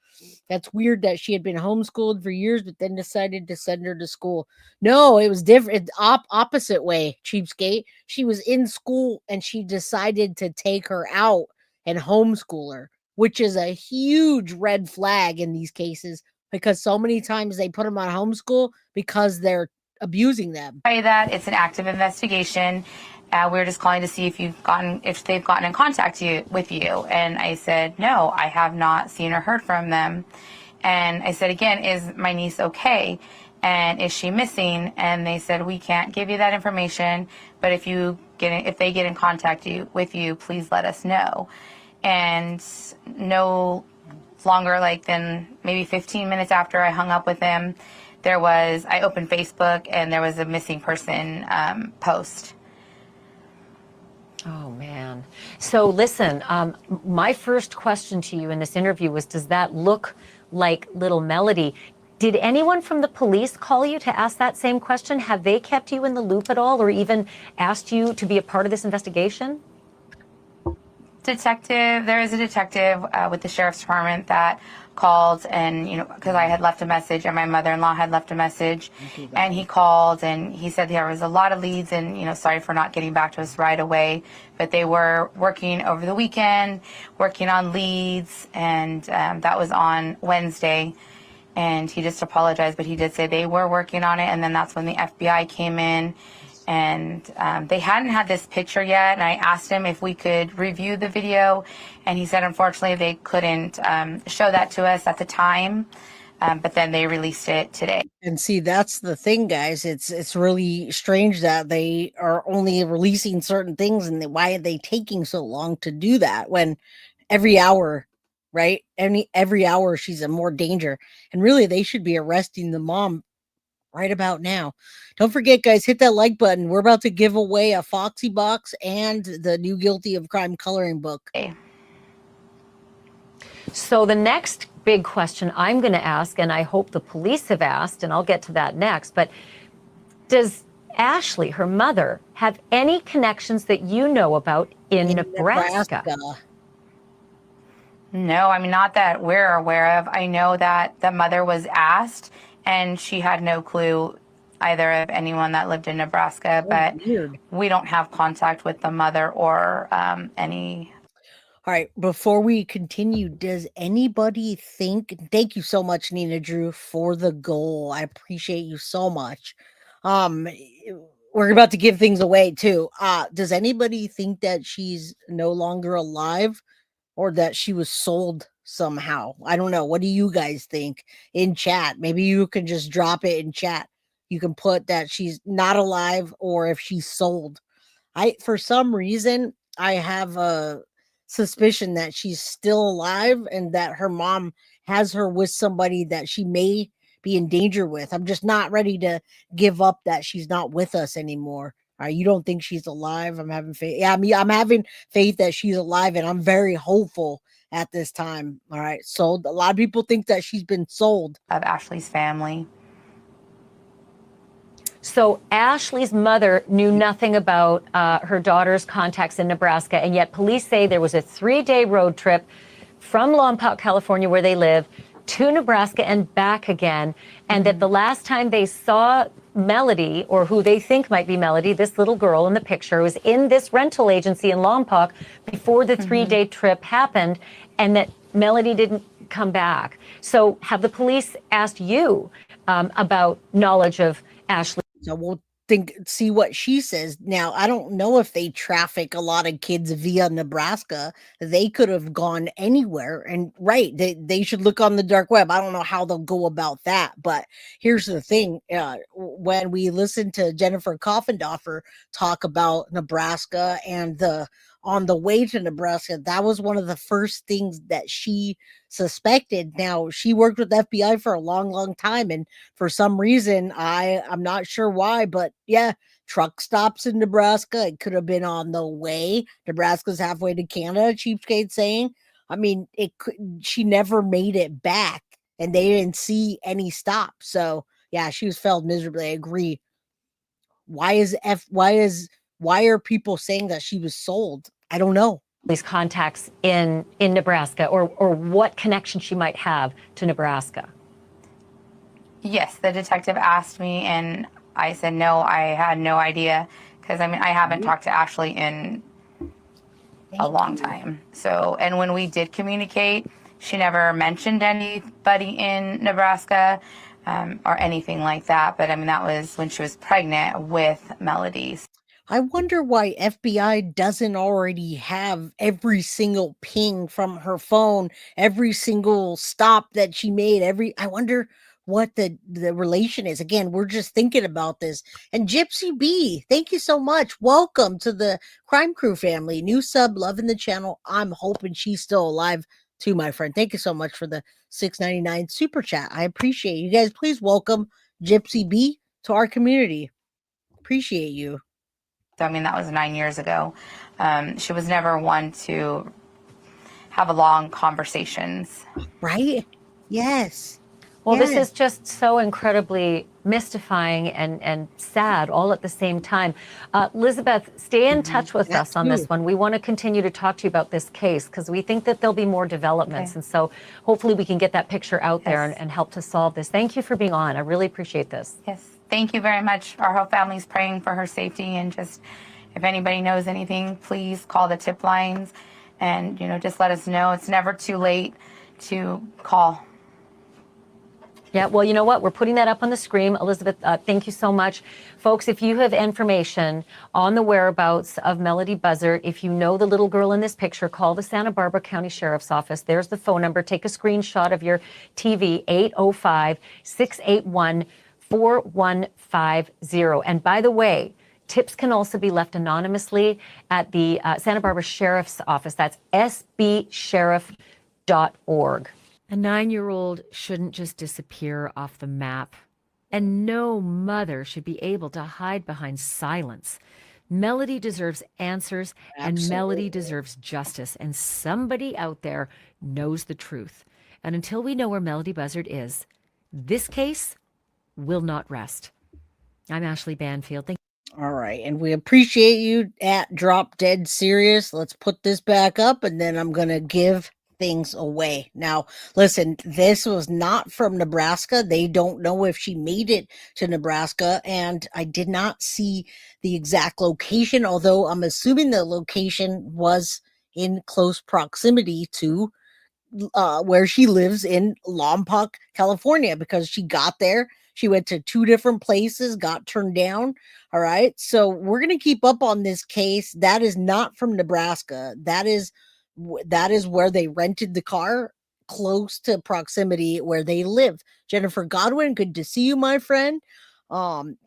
That's weird that she had been homeschooled for years, but then decided to send her to school. No, it was different. Opposite way, cheapskate. She was in school and she decided to take her out and homeschool her, which is a huge red flag in these cases because so many times they put them on homeschool because they're abusing them. Say that it's an active investigation. We're just calling to see if they've gotten in contact with you. And I said, no, I have not seen or heard from them. And I said, again, is my niece okay? And is she missing? And they said, we can't give you that information, but if they get in contact with you, please let us know. And no longer than maybe 15 minutes after I hung up with them, I opened Facebook and there was a missing person post. Oh, man. So listen, my first question to you in this interview was, does that look like little Melodee? Did anyone from the police call you to ask that same question? Have they kept you in the loop at all or even asked you to be a part of this investigation? There is a detective with the sheriff's department that called and, because I had left a message and my mother-in-law had left a message and he called and he said there was a lot of leads and, sorry for not getting back to us right away, but they were working over the weekend, working on leads and that was on Wednesday. and he just apologized, but he did say they were working on it. And then that's when the FBI came in, and they hadn't had this picture yet. And I asked him if we could review the video, and he said unfortunately they couldn't show that to us at the time, but then they released it today. And see, that's the thing, guys. It's really strange that they are only releasing certain things, and why are they taking so long to do that when every hour, right? Every hour she's in more danger, and really they should be arresting the mom right about now. Don't forget, guys, hit that like button. We're about to give away a Foxy box and the new Guilty of Crime coloring book. So the next big question I'm going to ask, and I hope the police have asked, and I'll get to that next, but does Ashlee, her mother, have any connections that you know about in Nebraska? No, I mean, not that we're aware of. I know that the mother was asked, and she had no clue either of anyone that lived in Nebraska, but we don't have contact with the mother or any. All right, before we continue, does anybody think, thank you so much, Nina Drew, for the goal. I appreciate you so much. We're about to give things away too. Does anybody think that she's no longer alive or that she was sold somehow? I don't know. What do you guys think in chat? Maybe you can just drop it in chat. You can put that she's not alive or if she's sold. For some reason, I have a suspicion that she's still alive and that her mom has her with somebody that she may be in danger with. I'm just not ready to give up that she's not with us anymore. All right, you don't think she's alive? I'm having faith. Yeah, I'm having faith that she's alive, and I'm very hopeful at this time. All right, sold. A lot of people think that she's been sold. Of Ashlee's family. So Ashlee's mother knew nothing about her daughter's contacts in Nebraska, and yet police say there was a 3-day road trip from Lompoc, California, where they live, to Nebraska and back again, and that the last time they saw Melodee, or who they think might be Melodee, this little girl in the picture, was in this rental agency in Lompoc before the 3-day trip happened, and that Melodee didn't come back. So have the police asked you about knowledge of Ashlee? So we'll see what she says. Now, I don't know if they traffic a lot of kids via Nebraska. They could have gone anywhere. And right, they should look on the dark web. I don't know how they'll go about that. But here's the thing. When we listened to Jennifer Coffendorfer talk about Nebraska and on the way to Nebraska, that was one of the first things that she suspected. Now, she worked with FBI for a long, long time, and for some reason, I'm not sure why, but yeah, truck stops in Nebraska. It could have been on the way. Nebraska's halfway to Canada, Cheapskate saying. I mean, she never made it back, and they didn't see any stop. So yeah, she was failed miserably. I agree. Why are people saying that she was sold? I don't know. These contacts in Nebraska, or what connection she might have to Nebraska. Yes, the detective asked me, and I said no, I had no idea, because I mean, I haven't talked to Ashlee in a long time. So, and when we did communicate, she never mentioned anybody in Nebraska or anything like that. But I mean, that was when she was pregnant with Melodee. I wonder why FBI doesn't already have every single ping from her phone, every single stop that she made, I wonder what the relation is. Again, we're just thinking about this. And Gypsy B, thank you so much. Welcome to the Crime Crew family. New sub, loving the channel. I'm hoping she's still alive too, my friend. Thank you so much for the $6.99 super chat. I appreciate you guys. Please welcome Gypsy B to our community. Appreciate you. I mean, that was 9 years ago. She was never one to have long conversations. Right? Yes. Well, this is just so incredibly mystifying and sad all at the same time. Elizabeth, stay in touch with us on this one. We want to continue to talk to you about this case because we think that there'll be more developments. And so hopefully we can get that picture out there and help to solve this. Thank you for being on. I really appreciate this. Yes. Thank you very much. Our whole family's praying for her safety, and just if anybody knows anything, please call the tip lines and, just let us know. It's never too late to call. Yeah, well, you know what? We're putting that up on the screen. Elizabeth, thank you so much. Folks, if you have information on the whereabouts of Melodee Buzzard, if you know the little girl in this picture, call the Santa Barbara County Sheriff's Office. There's the phone number. Take a screenshot of your TV, 805-681-4150. And by the way, tips can also be left anonymously at the Santa Barbara Sheriff's Office. That's sbsheriff.org. A 9-year-old shouldn't just disappear off the map. And no mother should be able to hide behind silence. Melodee deserves answers, and Melodee deserves justice. And somebody out there knows the truth. And until we know where Melodee Buzzard is, this case will not rest. I'm Ashlee Banfield. Thank you. All right. And we appreciate you at Drop Dead Serious. Let's put this back up, and then I'm going to give things away. Now, listen, this was not from Nebraska. They don't know if she made it to Nebraska, and I did not see the exact location, although I'm assuming the location was in close proximity to where she lives in Lompoc, California, because she got there. She went to 2 different places, got turned down. All right. So we're going to keep up on this case. That is not from Nebraska. That is where they rented the car, close to proximity where they live. Jennifer Godwin, good to see you, my friend.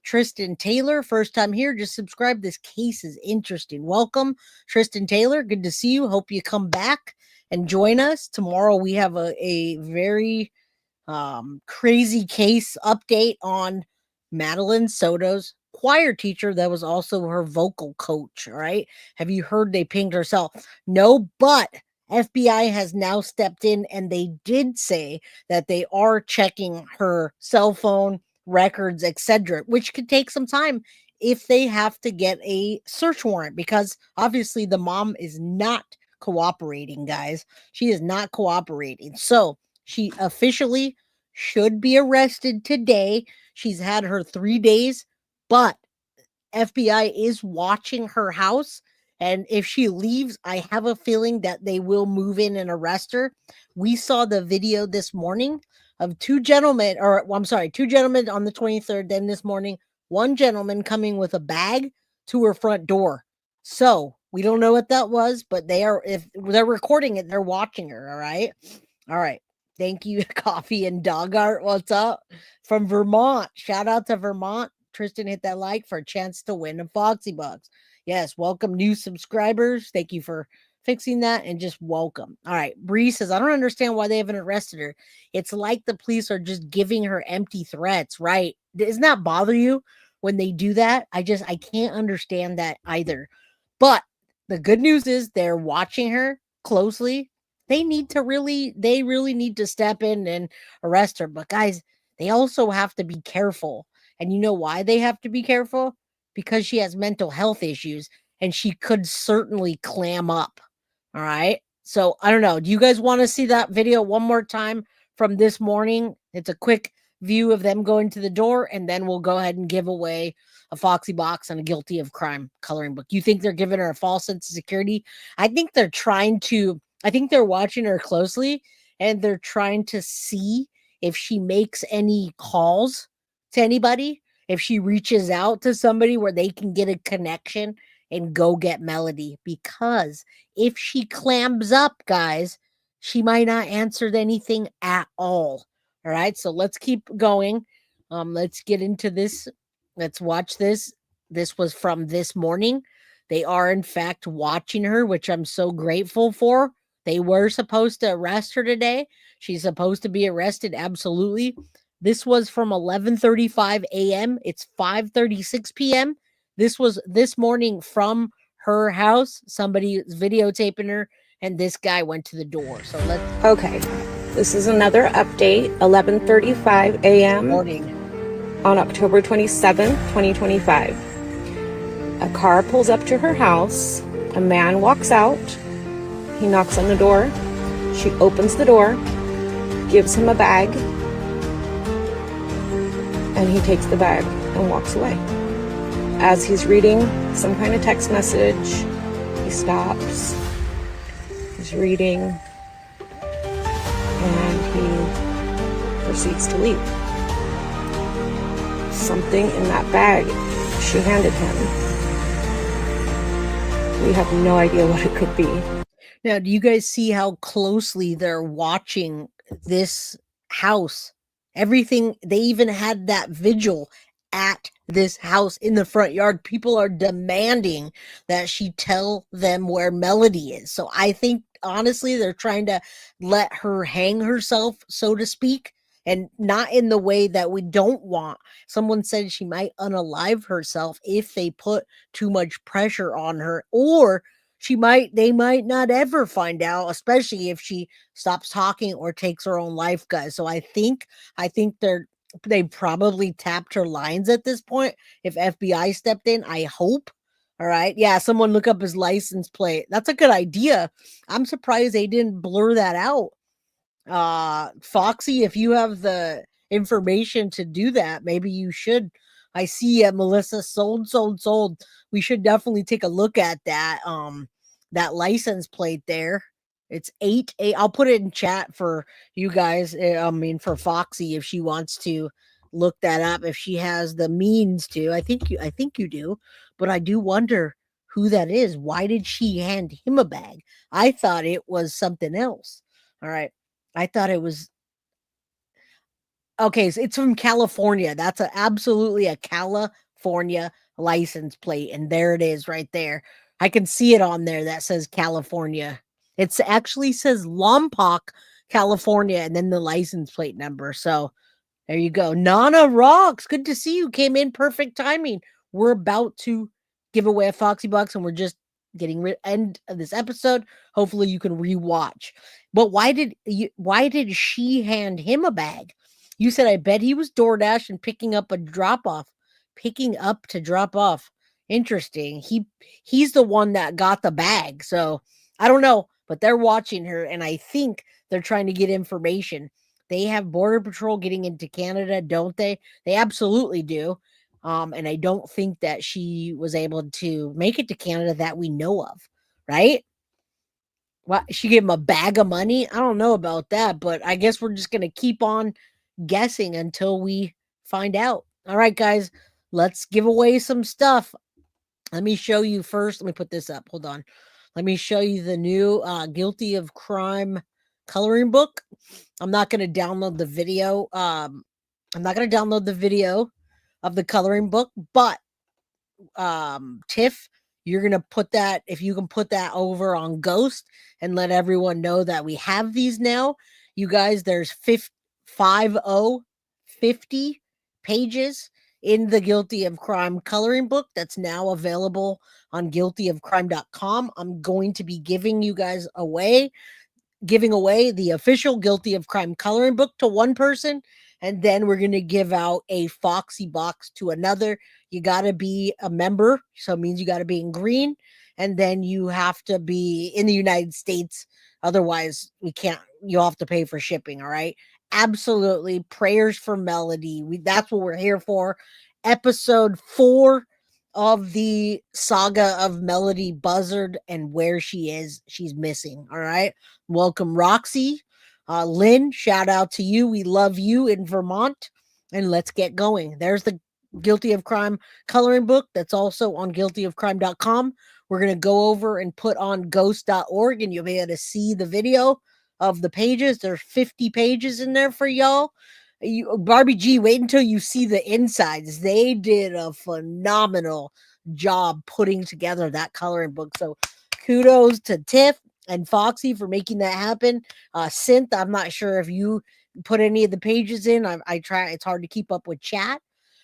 Tristan Taylor, first time here, just subscribe. This case is interesting. Welcome, Tristan Taylor. Good to see you. Hope you come back and join us. Tomorrow we have a very crazy case update on Madeline Soto's choir teacher that was also her vocal coach. All right. Have you heard they pinged herself? No, but FBI has now stepped in, and they did say that they are checking her cell phone records, etc., which could take some time if they have to get a search warrant, because obviously the mom is not cooperating, guys. She is not cooperating. So she officially should be arrested today. She's had her 3 days, but FBI is watching her house. And if she leaves, I have a feeling that they will move in and arrest her. We saw the video this morning of 2 gentlemen on the 23rd. Then this morning, 1 gentleman coming with a bag to her front door. So we don't know what that was, but if they're recording it, they're watching her. All right. All right. Thank you, Coffee and Dog Art. What's up? From Vermont. Shout out to Vermont. Tristan, hit that like for a chance to win a Foxy Box. Yes, welcome new subscribers. Thank you for fixing that, and just welcome. All right, Bree says, I don't understand why they haven't arrested her. It's like the police are just giving her empty threats, right? Doesn't that bother you when they do that? I can't understand that either. But the good news is they're watching her closely. They really need to step in and arrest her. But guys, they also have to be careful. And you know why they have to be careful? Because she has mental health issues, and she could certainly clam up. All right. So I don't know. Do you guys want to see that video one more time from this morning? It's a quick view of them going to the door, and then we'll go ahead and give away a Foxy Box and a Guilty of Crime coloring book. You think they're giving her a false sense of security? I think they're watching her closely, and they're trying to see if she makes any calls to anybody, if she reaches out to somebody where they can get a connection and go get Melodee. Because if she clams up, guys, she might not answer anything at all. All right, so let's keep going. Let's get into this. Let's watch this. This was from this morning. They are, in fact, watching her, which I'm so grateful for. They were supposed to arrest her today. She's supposed to be arrested, absolutely. This was from 11:35 a.m. It's 5:36 p.m. This was this morning from her house. Somebody is videotaping her, and this guy went to the door. So let's... Okay, this is another update, 11:35 a.m. morning on October 27th, 2025. A car pulls up to her house. A man walks out. He knocks on the door. She opens the door, gives him a bag, and he takes the bag and walks away. As he's reading some kind of text message, he stops. He's reading, and he proceeds to leave. Something in that bag she handed him. We have no idea what it could be. Now, do you guys see how closely they're watching this house? Everything, they even had that vigil at this house in the front yard. People are demanding that she tell them where Melodee is. So I think, honestly, they're trying to let her hang herself, so to speak, and not in the way that we don't want. Someone said she might unalive herself if they put too much pressure on her, or they might not ever find out, especially if she stops talking or takes her own life, guys. So I think they probably tapped her lines at this point. If FBI stepped in, I hope. All right. Yeah, someone look up his license plate. That's a good idea. I'm surprised they didn't blur that out. Foxy, if you have the information to do that, maybe you should. I see Melissa sold. We should definitely take a look at that that license plate there. It's 8. I'll put it in chat for you guys. I mean, for Foxy, if she wants to look that up, if she has the means to. I think you do, but I do wonder who that is. Why did she hand him a bag? I thought it was something else. All right. I thought it was okay. So it's from California. That's absolutely a California license plate, and there it is, right there. I can see it on there that says California. It actually says Lompoc, California, and then the license plate number. So there you go. Nana rocks. Good to see you. Came in perfect timing. We're about to give away a Foxy Box, and we're just getting end of this episode. Hopefully you can rewatch. But why did she hand him a bag? You said, I bet he was DoorDash and picking up to drop off. Interesting. He's the one that got the bag. So I don't know, but they're watching her, and I think they're trying to get information. They have Border Patrol getting into Canada, don't they? They absolutely do. And I don't think that she was able to make it to Canada that we know of, right? What, she gave him a bag of money? I don't know about that, but I guess we're just going to keep on guessing until we find out. All right, guys, let's give away some stuff. Let me show you first. Let me put this up. Hold on. Let me show you the new Guilty of Crime coloring book. I'm not going to download the video. I'm not going to download the video of the coloring book, but Tiff, you're going to put that, if you can put that over on Ghost and let everyone know that we have these now. You guys, there's 50 pages in the Guilty of Crime coloring book that's now available on guiltyofcrime.com. I'm going to be giving away the official Guilty of Crime coloring book to one person, and then we're going to give out a Foxy Box to another. You got to be a member, so it means you got to be in green, and then you have to be in the United States. Otherwise, you'll have to pay for shipping, all right? Absolutely. Prayers for Melodee. That's what we're here for. Episode 4 of the saga of Melodee Buzzard and where she is. She's missing. All right. Welcome, Roxy. Lynn, shout out to you. We love you in Vermont. And let's get going. There's the Guilty of Crime coloring book that's also on guiltyofcrime.com. We're going to go over and put on ghost.org, and you'll be able to see the video of the pages. There's 50 pages in there for y'all. Barbie G, wait until you see the insides. They did a phenomenal job putting together that coloring book. So kudos to Tiff and Foxy for making that happen. Synth, I'm not sure if you put any of the pages in. I try. It's hard to keep up with chat,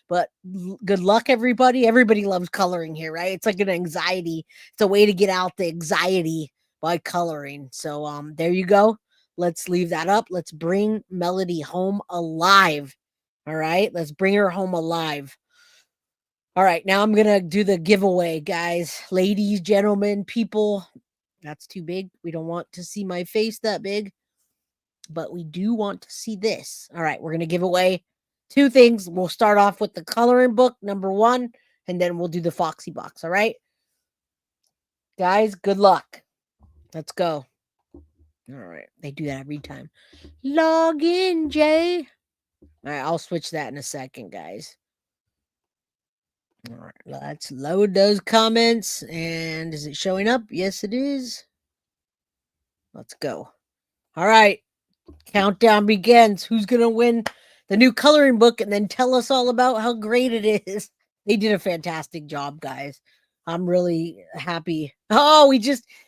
but good luck, everybody. Everybody loves coloring here, right? It's like an anxiety. It's a way to get out the anxiety by coloring. So there you go. Let's leave that up. Let's bring Melodee home alive. All right. Let's bring her home alive. All right. Now I'm going to do the giveaway, guys. Ladies, gentlemen, people. That's too big. We don't want to see my face that big, but we do want to see this. All right. We're going to give away 2 things. We'll start off with the coloring book, number 1, and then we'll do the Foxy Box. All right. Guys, good luck. Let's go. All right. They do that every time. Log in, Jay. All right, I'll switch that in a second, guys. All right, let's load those comments. And is it showing up? Yes, it is. Let's go. All right, countdown begins. Who's going to win the new coloring book and then tell us all about how great it is? They did a fantastic job, guys. I'm really happy. Oh,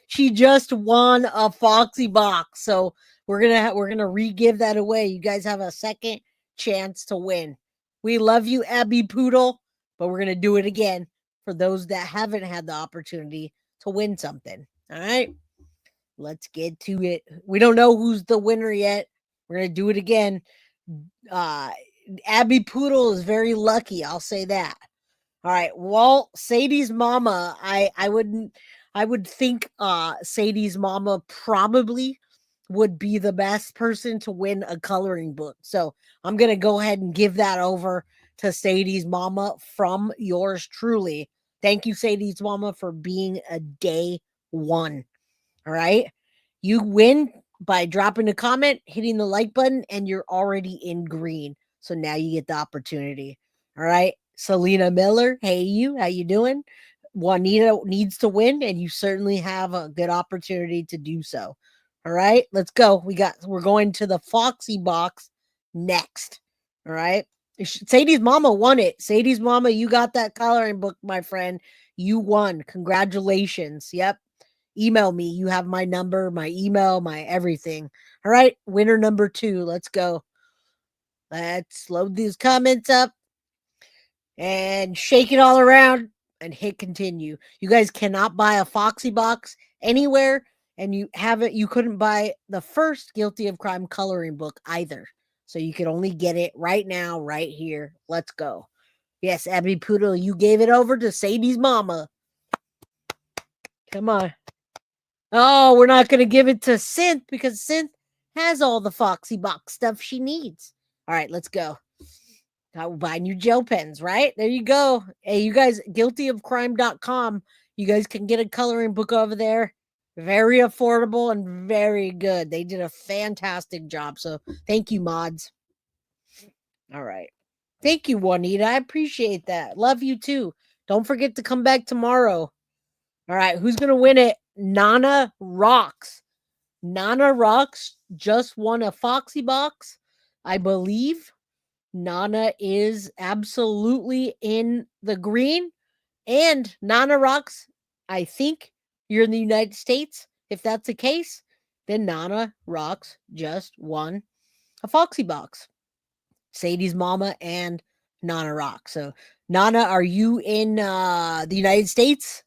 she just won a Foxy box. So we're gonna re-give that away. You guys have a second chance to win. We love you, Abby Poodle, but we're gonna do it again for those that haven't had the opportunity to win something. All right, let's get to it. We don't know who's the winner yet. We're gonna do it again. Abby Poodle is very lucky. I'll say that. All right. Well, Sadie's mama, I would think Sadie's mama probably would be the best person to win a coloring book. So I'm gonna go ahead and give that over to Sadie's mama from yours truly. Thank you, Sadie's mama, for being a day one. All right. You win by dropping a comment, hitting the like button, and you're already in green. So now you get the opportunity. All right. Selena Miller, hey you, how you doing? Juanita needs to win, and you certainly have a good opportunity to do so. All right, let's go. We're going to the Foxy box next. All right. Sadie's mama won it. Sadie's mama, you got that coloring book, my friend. You won. Congratulations. Yep. Email me. You have my number, my email, my everything. All right. Winner number 2. Let's go. Let's load these comments up and shake it all around and hit continue. You guys cannot buy a Foxy box anywhere, and you couldn't buy the first Guilty of Crime coloring book either. So you can only get it right now, right here. Let's go. Yes, Abby Poodle, you gave it over to Sadie's mama. Come on. Oh, we're not going to give it to Synth because Synth has all the Foxy box stuff she needs. All right, let's go. I will buy new gel pens, right? There you go. Hey, you guys, guiltyofcrime.com. You guys can get a coloring book over there. Very affordable and very good. They did a fantastic job. So thank you, mods. All right. Thank you, Juanita. I appreciate that. Love you too. Don't forget to come back tomorrow. All right. Who's going to win it? Nana Rocks. Nana Rocks just won a Foxy box, I believe. Nana is absolutely in the green. And Nana Rocks, I think you're in the United States. If that's the case, then Nana Rocks just won a Foxy box. Sadie's mama and Nana Rocks. So, Nana, are you in the United States?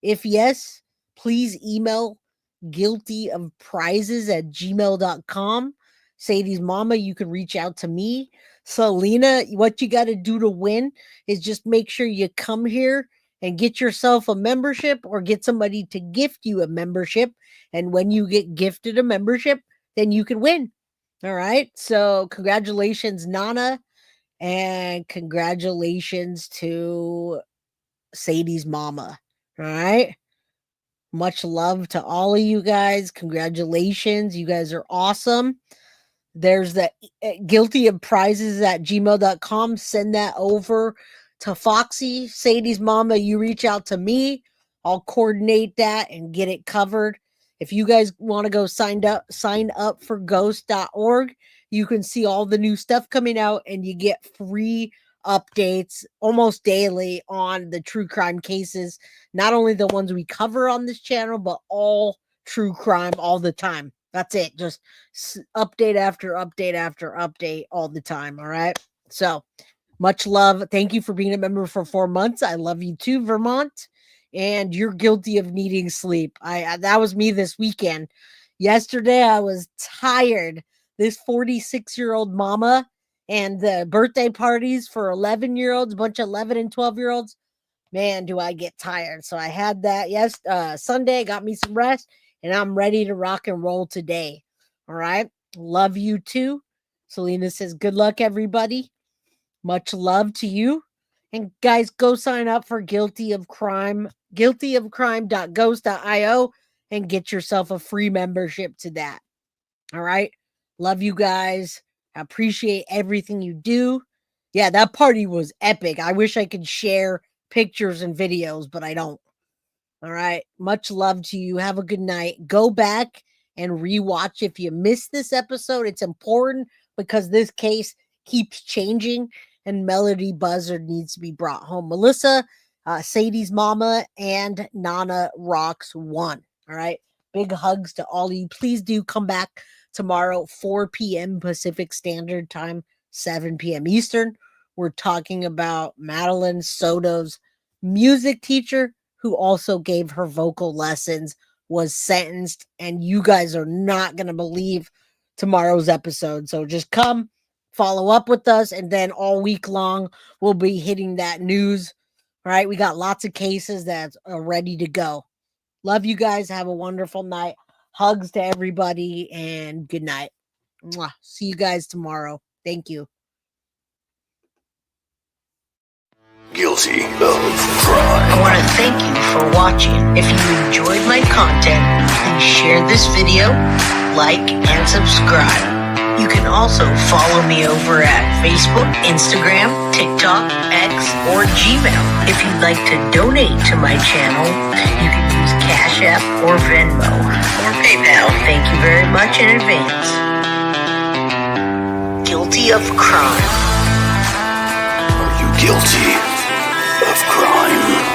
If yes, please email guiltyofprizes@gmail.com. Sadie's mama, you can reach out to me. Selena, what you got to do to win is just make sure you come here and get yourself a membership or get somebody to gift you a membership. And when you get gifted a membership, then you can win. All right. So congratulations, Nana. And congratulations to Sadie's mama. All right. Much love to all of you guys. Congratulations. You guys are awesome. There's the guiltyofprizes@gmail.com. Send that over to Foxy. Sadie's mama, you reach out to me. I'll coordinate that and get it covered. If you guys want to go sign up for ghost.org. You can see all the new stuff coming out and you get free updates almost daily on the true crime cases. Not only the ones we cover on this channel, but all true crime all the time. That's it. Just update after update after update all the time. All right. So much love. Thank you for being a member for 4 months. I love you too, Vermont. And you're guilty of needing sleep. That was me this weekend. Yesterday, I was tired. This 46-year-old mama and the birthday parties for 11-year-olds, a bunch of 11 and 12-year-olds. Man, do I get tired. So I had that Sunday, got me some rest, and I'm ready to rock and roll today. All right. Love you too. Selena says, good luck, everybody. Much love to you. And guys, go sign up for Guilty of Crime, guiltyofcrime.ghost.io, and get yourself a free membership to that. All right. Love you guys. I appreciate everything you do. Yeah, that party was epic. I wish I could share pictures and videos, but I don't. All right. Much love to you. Have a good night. Go back and rewatch if you missed this episode. It's important because this case keeps changing and Melodee Buzzard needs to be brought home. Melissa, Sadie's mama, and Nana Rocks won. All right. Big hugs to all of you. Please do come back tomorrow, 4 p.m. Pacific Standard Time, 7 p.m. Eastern. We're talking about Madeline Soto's music teacher, who also gave her vocal lessons, was sentenced. And you guys are not going to believe tomorrow's episode. So just come, follow up with us. And then all week long, we'll be hitting that news. All right. We got lots of cases that are ready to go. Love you guys. Have a wonderful night. Hugs to everybody and good night. Mwah. See you guys tomorrow. Thank you. Guilty of crime. I want to thank you for watching. If you enjoyed my content, please share this video, like, and subscribe. You can also follow me over at Facebook, Instagram, TikTok, X, or Gmail. If you'd like to donate to my channel, you can use Cash App or Venmo or PayPal. Thank you very much in advance. Guilty of crime. Are you guilty of crime?